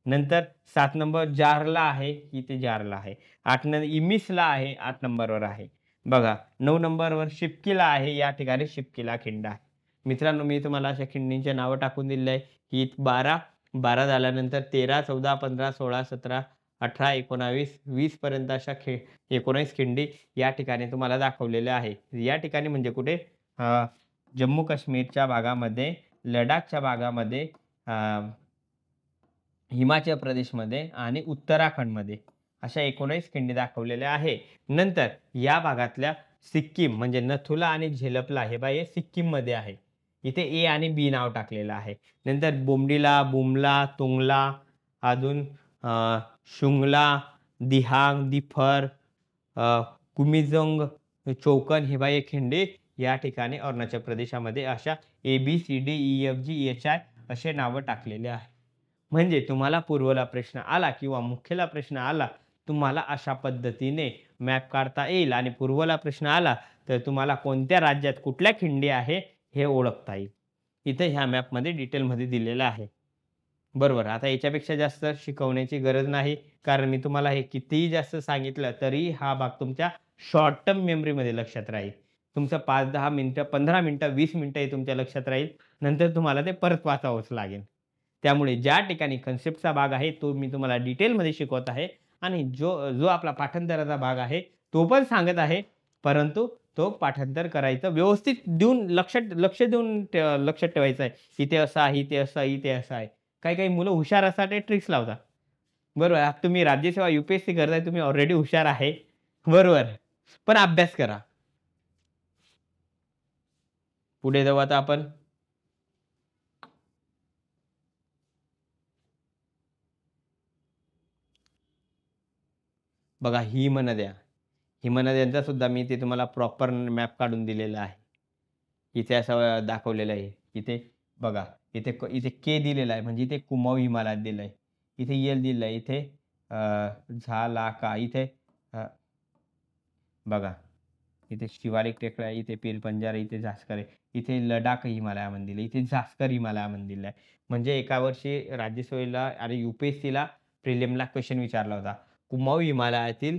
नंतर 7 नंबर जारला आहे, इथे जारला आहे. 8 इमिसला आहे, 8 नंबरवर आहे. बघा 9 नंबरवर शिपकीला आहे, या ठिकाणी शिपकीला खिंड आहे. मित्रांनो, मी तुम्हाला अशा खिंडींची नावं टाकून दिलेली आहे, की 12 झाल्यानंतर 13, 14, 15, 16, 17, 18, 19, 20 पर्यंत अशा 19 खिंडी या ठिकाणी तुम्हाला दाखवलेल्या आहे. या ठिकाणी म्हणजे कुठे जम्मू काश्मीरच्या भागामध्ये, लडाखच्या भागामध्ये, हिमाचल प्रदेशमध्ये आणि उत्तराखंडमध्ये अशा 19 खिंडी दाखवलेल्या आहे. नंतर या भागातल्या सिक्कीम म्हणजे नथुला आणि झेलपला हे हे सिक्कीममध्ये आहे. इथे ए आणि बी नाव टाकलेलं आहे. नंतर बोमडिला, बुमला, तुंगला, अजून शुंगला, दिहांग, दिफर, कुमिजोंग, चौकन हे खिंडी या ठिकाणी अरुणाचल प्रदेशामध्ये अशा ABCDEFGHI असे नावं टाकलेले आहे. म्हणजे तुम्हाला पूर्वला प्रश्न आला किंवा मुख्यला प्रश्न आला, तुम्हाला अशा पद्धतीने मॅप काढता येईल आणि पूर्वला प्रश्न आला तर तुम्हाला कोणत्या राज्यात कुठल्या खिंडी आहे हे ओळखता येईल. इथे ह्या मॅपमध्ये डिटेलमध्ये दिलेलं आहे. बरोबर. आता याच्यापेक्षा जास्त शिकवण्याची गरज नाही, कारण मी तुम्हाला हे कितीही जास्त सांगितलं तरी हा भाग तुमच्या शॉर्ट टर्म मेमरीमध्ये लक्षात राहील. तुमचं 5-10 मिनिटं, 15 मिनिटं, 20 मिनिटं हे तुमच्या लक्षात राहील. नंतर तुम्हाला ते परत वाचावंच लागेल. त्यामुळे ज्या ठिकाणी कन्सेप्टचा भाग आहे तो मी तुम्हाला डिटेलमध्ये शिकवत आहे आणि जो आपला पाठांतराचा भाग आहे तो पण सांगत आहे, परंतु तो पाठांतर करायचं व्यवस्थित देऊन लक्ष देऊन लक्षात ठेवायचं आहे. इथे असं आहे, इथे असं आहे, इथे असं आहे. काही-काही मुलं हुशार असतात ते ट्रिक्स लावतात. बरोबर. आता तुम्ही राज्यसेवा UPSC करताय, तुम्ही ऑलरेडी हुशार आहे. बरोबर. पण अभ्यास करा. पुढे जाऊ आता आपण. बघा हिमनद्या. हिमनद्यांचा सुद्धा मी इथे तुम्हाला प्रॉपर मॅप काढून दिलेला आहे. इथे असं दाखवलेलं आहे. इथे बघा, इथे के दिलेला आहे म्हणजे इथे कुमाऊ हिमालयात दिलं आहे. इथे एल दिलं आहे. इथे झालाका, इथे बघा इथे शिवालिक टेकड्या आहे, इथे पीर पंजारा, इथे झास्कर आहे. इथे लडाख हिमालयामध्ये दिलं, इथे झास्कर हिमालयामध्ये दिलं आहे. म्हणजे एका वर्षी राज्यसेवेला आणि UPSCला प्रिलिमला क्वेश्चन विचारला होता. कुमाऊ हिमालयातील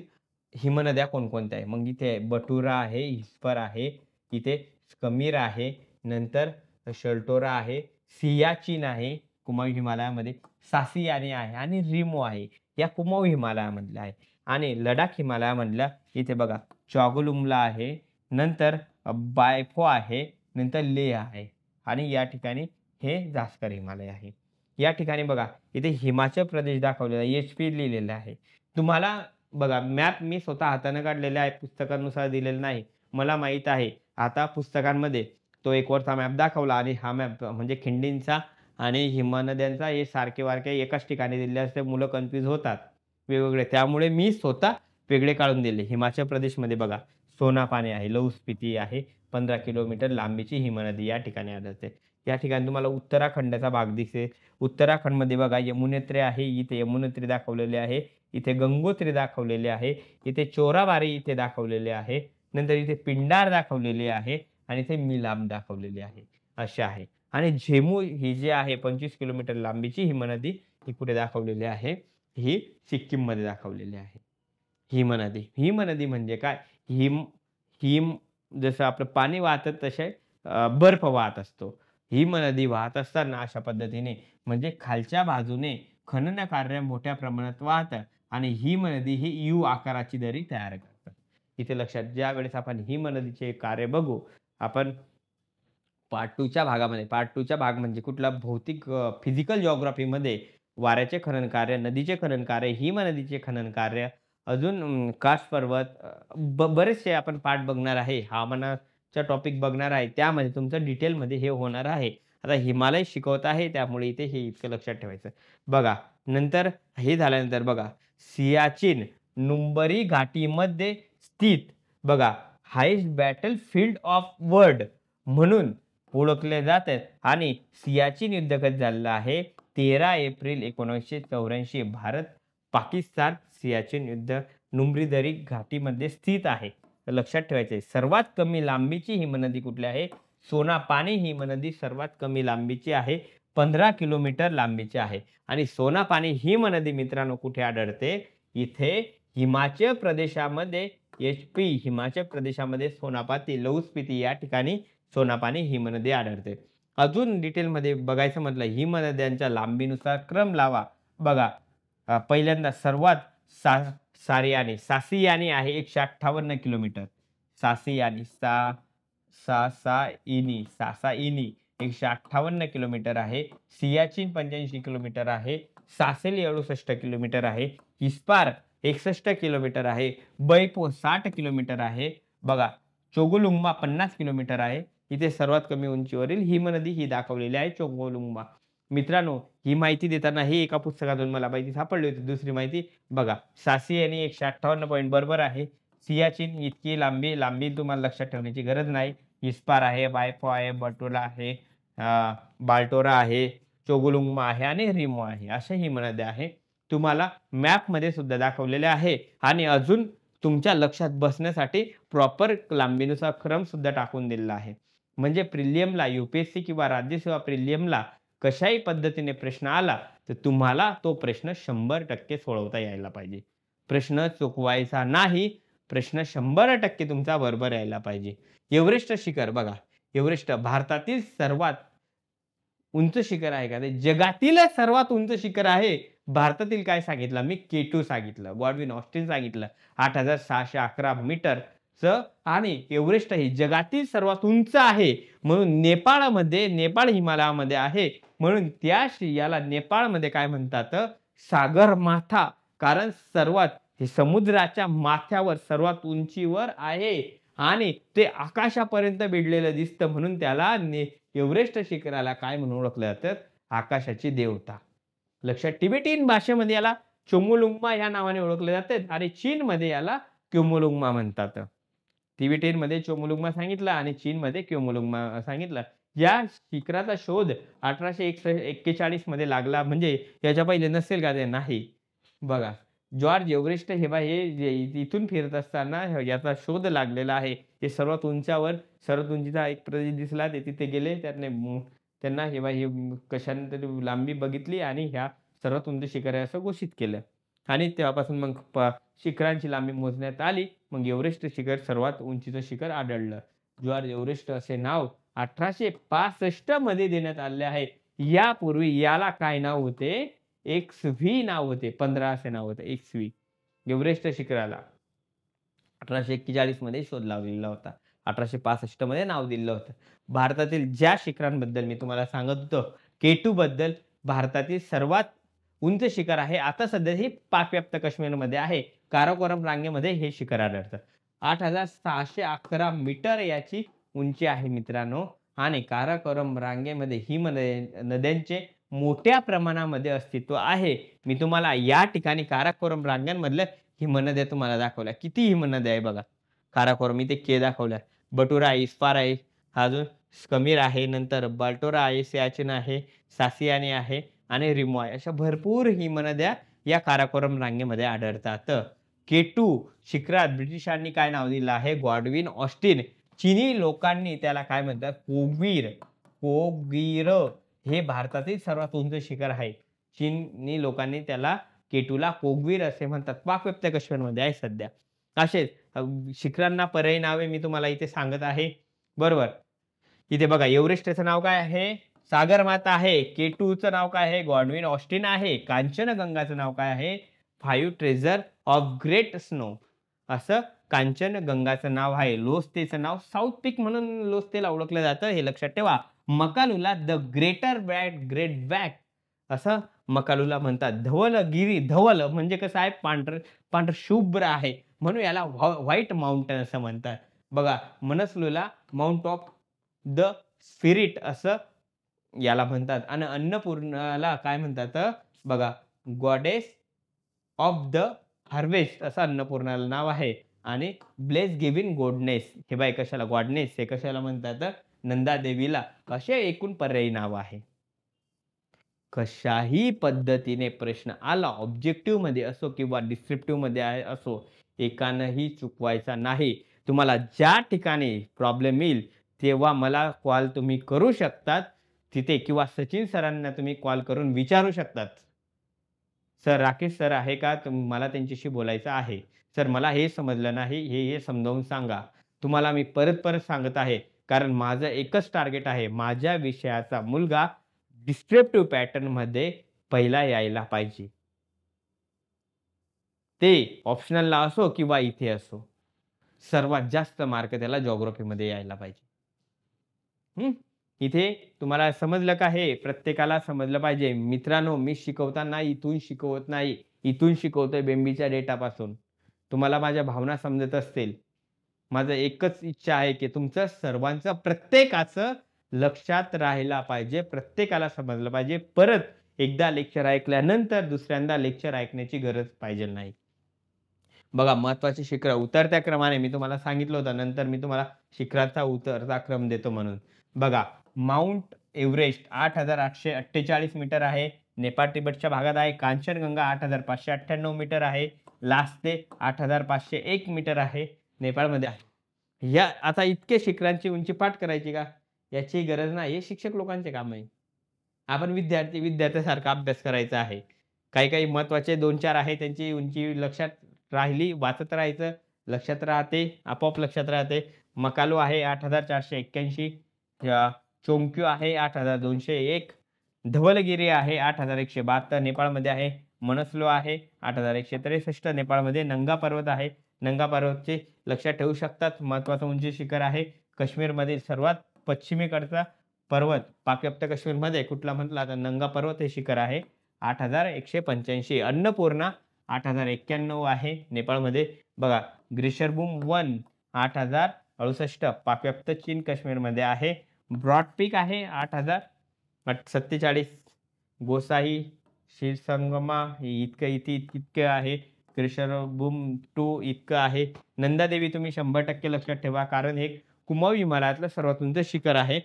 हिमनद्या कोणकोणत्या आहे? मग इथे बटुरा आहे, हिस्पर आहे, इथे स्कमीर आहे, नंतर शल्टोरा आहे, सियाचीन आहे कुमाऊ हिमालयामध्ये, सासियानी आहे आणि रिमो आहे. या कुमाऊ हिमालयामधल्या आहे. आणि लडाख हिमालयामधल्या इथे बघा चॉगलुमला आहे, नंतर बायफो आहे, नंतर लेह आहे आणि या ठिकाणी हे झास्कर हिमालय आहे. या ठिकाणी बघा इथे हिमाचल प्रदेश दाखवलेला आहे, HP लिहिलेलं आहे. तुम्हाला बघा मॅप मी स्वतः हाताने काढलेला आहे, पुस्तकानुसार दिलेलं नाही. मला माहीत आहे आता पुस्तकांमध्ये तो एक वरचा मॅप दाखवला आणि हा मॅप म्हणजे खिंडींचा आणि हिमनद्यांचा हे सारखे-वारखे एकाच ठिकाणी दिलेले असते, मुलं कन्फ्यूज होतात वेगवेगळे. त्यामुळे मी स्वतः वेगळे काढून दिले. हिमाचल प्रदेशमध्ये बघा सोनापानी आहे, लहू स्पिती आहे, 15 किलोमीटर लांबीची हिमनदी या ठिकाणी आढळते. या ठिकाणी तुम्हाला उत्तराखंडचा भाग दिसेल. उत्तराखंडमध्ये बघा यमुनेत्री आहे, इथे यमुनेत्री दाखवलेली आहे. इथे गंगोत्री दाखवलेली आहे. इथे चोराबारी इथे दाखवलेले आहे. नंतर इथे पिंडार दाखवलेली आहे आणि इथे मिलाम दाखवलेली आहे. असे आहे. आणि झेमू ही जी आहे 25 किलोमीटर लांबीची हिमनदी ही कुठे दाखवलेली आहे? ही सिक्कीममध्ये दाखवलेली आहे. हिमनदी. हिमनदी म्हणजे काय? हिम हिम जसं आपलं पाणी वाहतं तसे बर्फ वाहत असतो. हिमनदी वाहत असताना अशा पद्धतीने म्हणजे खालच्या बाजूने खनन कार्य मोठ्या प्रमाणात वाहतं आणि हिमनदी ही यू आकाराची दरी तयार करतात. इथे लक्षात, ज्यावेळेस आपण हिमनदीचे कार्य बघू, आपण पार्ट 2 च्या भागामध्ये, पार्ट 2 चा भाग म्हणजे कुठला भौतिक फिजिकल जिओग्राफीमध्ये वाऱ्याचे खनन कार्य, नदीचे खनन कार्य, हिमनदीचे खनन कार्य, अजून कास पर्वत बरेचसे आपण पार्ट बघणार आहे. हवामानाचा टॉपिक बघणार आहे. त्यामध्ये तुमचं डिटेलमध्ये हे होणार आहे. आता हिमालय शिकवत आहे त्यामुळे इथे हे इतकं लक्षात ठेवायचं. बघा नंतर हे झाल्यानंतर बघा सियाचीन नुंबरी घाटीमध्ये स्थित बघा highest battle field of world म्हणून ओळखले जातात आणि सियाचीन युद्ध कधी झालेलं आहे 13 एप्रिल 1984 भारत पाकिस्तान सियाचीन युद्ध नुम्बरीदरी घाटीमध्ये स्थित आहे. तर लक्षात ठेवायचे सर्वात कमी लांबीची हिमनदी कुठली आहे? सोनापानी हिमनदी सर्वात कमी लांबीची आहे, 15 किलोमीटर लांबीची आहे. आणि सोनापानी हिमनदी मित्रांनो कुठे आढळते? इथे हिमाचल प्रदेशामध्ये HP हिमाचल प्रदेशामध्ये सोनापाती लौहस्पिती या ठिकाणी सोनापानी हिमनदी आढळते. अजून डिटेलमध्ये बघायचं म्हटलं हिमनद्यांच्या लांबीनुसार क्रम लावा. बघा पहिल्यांदा सर्वात सासियानी आहे 158 किलोमीटर. सासियानी सासाइनी 158 किलोमीटर आहे. सियाचीन 85 किलोमीटर आहे. सासेली 68 किलोमीटर आहे. इस्पार 61 किलोमीटर आहे. बैपो 60 किलोमीटर आहे. बघा चोगुलुंगमा 50 किलोमीटर आहे. इथे सर्वात कमी उंचीवरील हिमनदी ही दाखवलेली आहे चोगुलुंगमा. मित्रांनो ही माहिती देताना ही एका पुस्तकातून मला माहिती सापडली होती. दुसरी माहिती बघा सासियानी 158 पॉइंट बरोबर आहे. सियाचीन इतकी लांबी तुम्हाला लक्षात ठेवण्याची गरज नाही. इस्पार आहे, बायफो आहे, बटोला आहे, बाल्टोरा आहे, चोगुलुंगमा आहे आणि रिमो आहे. अशा हिमनद्या आहे. तुम्हाला मॅपमध्ये सुद्धा दाखवलेले आहे आणि अजून तुमच्या लक्षात बसण्यासाठी प्रॉपर लांबीनुसार क्रम सुद्धा टाकून दिलेला आहे. म्हणजे प्रिलियमला UPSC किंवा राज्यसेवा प्रिलियमला कशाही पद्धतीने प्रश्न आला तर तुम्हाला तो प्रश्न 100% सोडवता यायला पाहिजे. प्रश्न चुकवायचा नाही. प्रश्न 100% तुमचा बरोबर यायला पाहिजे. एव्हरेस्ट शिखर बघा. एव्हरेस्ट भारतातील सर्वात उंच शिखर आहे का? ते जगातील सर्वात उंच शिखर आहे. भारतातील काय सांगितलं मी? K2 सांगितलं. गॉडविन ऑस्टिन सांगितलं 8611 मीटरचं आणि एव्हरेस्ट ही जगातील सर्वात उंच आहे. म्हणून नेपाळ हिमालयामध्ये आहे. म्हणून याला नेपाळमध्ये काय म्हणतात? सागर माथा. कारण हे समुद्राच्या माथ्यावर सर्वात उंचीवर आहे आणि ते आकाशापर्यंत भिडलेलं दिसतं म्हणून त्याला एव्हरेस्ट शिखराला काय म्हणून ओळखलं जातं? आकाशाची देवता. लक्षात तिबेटियन भाषेमध्ये याला चोमुलुंगमा या नावाने ओळखले जाते आणि चीनमध्ये याला क्योमुलुंगमा म्हणतात. तिबेटियनमध्ये चोमुलुंगमा सांगितलं आणि चीनमध्ये क्योमुलुंगमा सांगितलं. या शिखराचा शोध 1841 मध्ये लागला. म्हणजे याच्या पहिले नसेल का ते? नाही. बघा जॉर्ज एव्हरेस्ट हे इथून फिरत असताना याचा शोध लागलेला आहे. हे सर्वात उंचीचा एक प्रदेश दिसला ते तिथे गेले. त्यांना हे कशाने तरी लांबी बघितली आणि ह्या सर्वात उंच शिखर आहे असं घोषित केलं. आणि तेव्हापासून मग शिखरांची लांबी मोजण्यात आली. मग एव्हरेस्ट शिखर सर्वात उंचीचं शिखर आढळलं. जॉर्ज एव्हरेस्ट असे नाव 1865 मध्ये देण्यात आले आहे. यापूर्वी याला काय नाव होते? XV नाव होते. 15 असे नाव होते XV. एव्हरेस्ट शिखराला 1841 मध्ये शोध लावलेला होता. 1865 मध्ये नाव दिलं होतं. भारतातील ज्या शिखरांबद्दल मी तुम्हाला सांगत होतो K2 बद्दल भारतातील सर्वात उंच शिखर आहे. आता सध्या हे पाकव्याप्त काश्मीरमध्ये आहे. काराकोरम रांगेमध्ये हे शिखर आढळतं. 8611 मीटर याची उंची आहे मित्रांनो. आणि काराकोरम रांगेमध्ये नद्यांचे मोठ्या प्रमाणामध्ये अस्तित्व आहे. मी तुम्हाला या ठिकाणी काराकोरम रांगांमधल्या हिमनद्या तुम्हाला दाखवल्या. किती हिमनद्या आहे बघा. काराकोरम इथे के दाखवल्या. बटुरा आहे, इस्पार आहे, अजून स्कमीर आहे, नंतर बाल्टोरा आहे, सियाचीन आहे, सासियानी आहे आणि रिमो आहे. अशा भरपूर हिमनद्या या काराकोरम रांगेमध्ये आढळतात. K2 शिखरात ब्रिटिशांनी काय नाव दिलं आहे? Godwin Austen. चीनी लोकांनी त्याला काय म्हणतात? कोगवीर हे भारतातील सर्वात उंच शिखर आहे. चीनी लोकांनी त्याला K2 ला कोगवीर असे म्हणतात. पाकव्याप्त काश्मीरमध्ये आहे सध्या. असेच शिखरांना पर्यायी नावे मी तुम्हाला इथे सांगत आहे. बरोबर. इथे बघा एव्हरेस्टचं नाव काय आहे? सागरमाता आहे. K2चं नाव काय आहे? गॉडविन ऑस्टिन आहे. कांचनगंगाचं नाव काय आहे? 5 ट्रेझर ऑफ ग्रेट स्नो. असं कांचनगंगाचं नाव आहे. लोस्तेचं नाव साऊथ पीक म्हणून लोस्तेला ओळखलं जातं, हे लक्षात ठेवा. मकालूला द ग्रेटर ग्रेट बॅक असं मकालूला म्हणतात. धवलगिरी, धवल म्हणजे कसं आहे, पांढरं शुभ्र आहे म्हणून याला व्हाईट माउंटेन असं म्हणतात. बघा, मनसलूला माउंट ऑफ द स्पिरिट असं याला म्हणतात आणि अन्नपूर्णाला काय म्हणतात, बघा, गॉडेस ऑफ द हार्वेस्ट असं अन्नपूर्णाला नाव आहे. आणि ब्लेस गिव्हिंग गॉडनेस, हे बाय कशाला गॉडनेस, हे कशाला म्हणतात, नंदा देवीला. असे एकूण पर्यायी नाव आहे. कशाही पद्धतीने प्रश्न आला, ऑब्जेक्टिव्ह मध्ये असो किंवा डिस्क्रिप्टिव्ह मध्ये असो, एकानंही चुकवायचा नाही. तुम्हाला ज्या ठिकाणी प्रॉब्लेम येईल तेव्हा मला कॉल तुम्ही करू शकतात तिथे, किंवा सचिन सरांना तुम्ही कॉल करून विचारू शकतात. सर राकेश सर आहे का? मला त्यांच्याशी बोलायचं आहे. सर मला हे समजलं नाही, हे समजावून सांगा. तुम्हाला मी परत-परत सांगत आहे, कारण माझं एकच टार्गेट आहे. माझ्या विषयाचा मुलगा डिस्क्रिप्टिव्ह पॅटर्नमध्ये पहिला यायला पाहिजे. ते ऑप्शनलला असो किंवा इथे असो. सर्वात जास्त मार्क त्याला जिओग्राफीमध्ये यायला पाहिजे. हं. इथे तुम्हाला समजलं का हे? प्रत्येकाला समजलं पाहिजे. मित्रांनो, मी शिकवताना इथून शिकवत नाही. इथून शिकवतोय बेंबीच्या डेटापासून. तुम्हाला माझ्या भावना समजत असतील. माझं एकच इच्छा आहे, की तुमचं सर्वांचं प्रत्येकाचं लक्षात राहायला पाहिजे. प्रत्येकाला समजलं पाहिजे. परत एकदा लेक्चर ऐकल्यानंतर दुसऱ्यांदा लेक्चर ऐकण्याची गरज पाहिजे नाही. बघा, महत्त्वाचे शिखर उतरत्या क्रमाने मी तुम्हाला सांगितलं होतं. नंतर मी तुम्हाला शिखराचा उतरता क्रम देतो म्हणून. बघा, माउंट एव्हरेस्ट 8,848 मीटर आहे. नेपाळ तिबेटच्या भागात आहे. कांचनगंगा 8,598 मीटर आहे. लास्ते 8,501 मीटर आहे. नेपाळमध्ये आहे. या आता इतके शिखरांची उंची पाठ करायची का? याची गरज नाही. हे शिक्षक लोकांचे काम आहे. आपण विद्यार्थ्यासारखा अभ्यास करायचा आहे. काही महत्त्वाचे 2-4 आहे, त्यांची उंची लक्षात राहिली, वाचत राहायचं. लक्षात राहते, आपोआप लक्षात राहते. मकालू आहे 8,481. चोंग्क्यू आहे 8,201. धवलगिरी आहे 8,172 नेपाळमध्ये आहे. मनसलो आहे 8,163 नेपाळमध्ये. नंगा पर्वत आहे. नंगा पर्वतचे लक्षात ठेवू शकतात. महत्त्वाचं उंची शिखर आहे. काश्मीरमधील सर्वात पश्चिमेकडचा पर्वत, पाकव्याप्त काश्मीरमध्ये कुठला म्हटला तर नंगा पर्वत हे शिखर आहे. 8,185. अन्नपूर्णा 8,091 आहे नेपाळमध्ये. बघा, ग्रेशरबूम 1 8,068 पाकव्याप्त चीन काश्मीरमध्ये आहे. ब्रॉड पीक आहे 8,047. गोसाई शीरसंगमा इतकं आहे. ग्रेशरबूम 2 इतकं आहे. नंदादेवी तुम्ही 100% लक्षात ठेवा, कारण हे कुमाऊ हिमालयातलं सर्वात उंच शिखर आहे.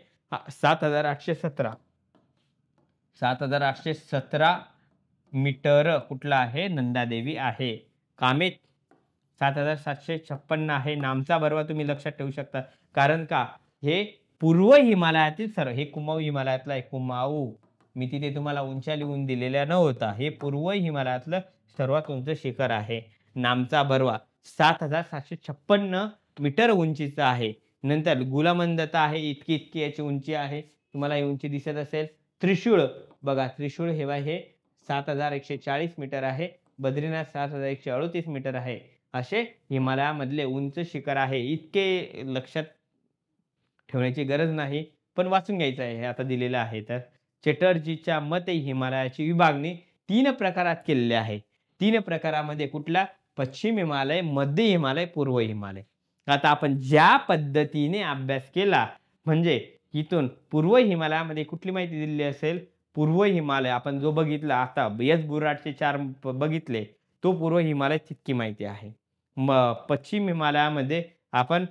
7,817. 7,817 मीटर कुठला आहे? नंदादेवी आहे. कामेत 7,756 आहे. नामचा बरवा तुम्ही लक्षात ठेवू शकता, कारण का हे पूर्व हिमालयातील हे कुमाऊ हिमालयातला आहे. कुमाऊ, मी तिथे तुम्हाला उंच्या लिहून दिलेल्या नव्हता. हे पूर्व हिमालयातलं सर्वात उंच शिखर आहे. नामचा बरवा 7,756 मीटर उंचीचा आहे. नंतर गुलामंदता आहे, इतकी याची उंची आहे. तुम्हाला ही उंची दिसत असेल. त्रिशूळ, बघा, त्रिशूळ हे 7,140 मीटर आहे. बद्रीनाथ 7,138 मीटर आहे. असे हिमालयामधले उंच शिखर आहे. इतके लक्षात ठेवण्याची गरज नाही, पण वाचून घ्यायचं आहे. हे आता दिलेलं आहे. तर चॅटर्जीच्या मते हिमालयाची विभागणी 3 प्रकारात केलेली आहे. 3 प्रकारामध्ये कुठला? पश्चिम हिमालय, मध्य हिमालय, पूर्व हिमालय. आता आपण ज्या पद्धतीने अभ्यास केला, म्हणजे इथून पूर्व हिमालयामध्ये कुठली माहिती दिलेली असेल? पूर्व हिमालय आपण जो बघितला आता, एस बुराटचे 4 बघितले, तो पूर्व हिमालय तितकी माहिती आहे. पश्चिम हिमालयामध्ये आपण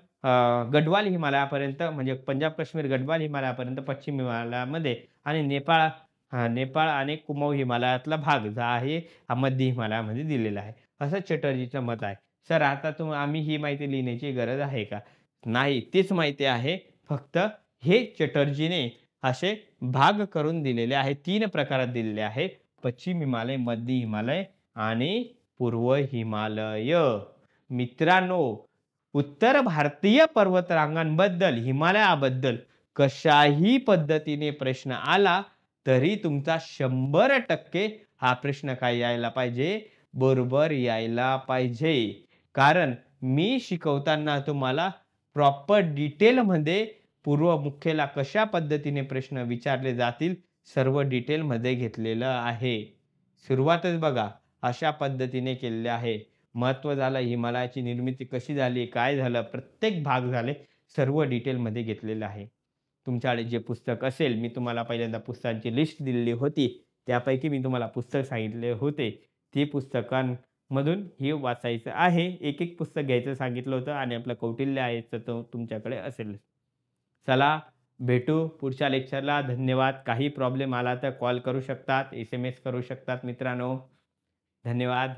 गढवाल हिमालयापर्यंत, म्हणजे पंजाब काश्मीर गढवाल हिमालयापर्यंत पश्चिम हिमालयामध्ये, आणि नेपाळ आणि कुमाऊ हिमालयातला भाग जो आहे हा मध्य हिमालयामध्ये दिलेला आहे. असं चॅटर्जीचं मत आहे. सर आता आम्ही ही माहिती लिहिण्याची गरज आहे का? नाही, तीच माहिती आहे. फक्त हे चॅटर्जीने असे भाग करून दिलेले आहे. 3 प्रकारात दिलेले आहे. पश्चिम हिमालय, मध्य हिमालय आणि पूर्व हिमालय. मित्रांनो, उत्तर भारतीय पर्वतरांगांबद्दल, हिमालयाबद्दल कशाही पद्धतीने प्रश्न आला तरी तुमचा 100% हा प्रश्न काय यायला पाहिजे? बरोबर यायला पाहिजे. कारण मी शिकवताना तुम्हाला प्रॉपर डिटेलमध्ये पूर्व मुख्यला कशा पद्धतीने प्रश्न विचारले जातील सर्व डिटेलमध्ये घेतलेलं आहे. सुरुवातच बघा अशा पद्धतीने केलेली आहे. महत्त्व झालं हिमालयाची निर्मिती कशी झाली, काय झालं, प्रत्येक भाग झाले सर्व डिटेलमध्ये घेतलेलं आहे. तुमच्याकडे जे पुस्तक असेल, मी तुम्हाला पहिल्यांदा पुस्तकांची लिस्ट दिलेली होती. त्यापैकी मी तुम्हाला पुस्तक सांगितले होते. ती पुस्तकांमधून हे वाचायचं आहे. एक-एक पुस्तक घ्यायचं सांगितलं होतं आणि आपलं कौटिल्य आहे तर तुमच्याकडे असेल. चला भेटू पुढच्या लेक्चरला. धन्यवाद. काही प्रॉब्लेम आला तर कॉल करू शकतात, एस-एम-एस करू शकतात मित्रांनो. धन्यवाद.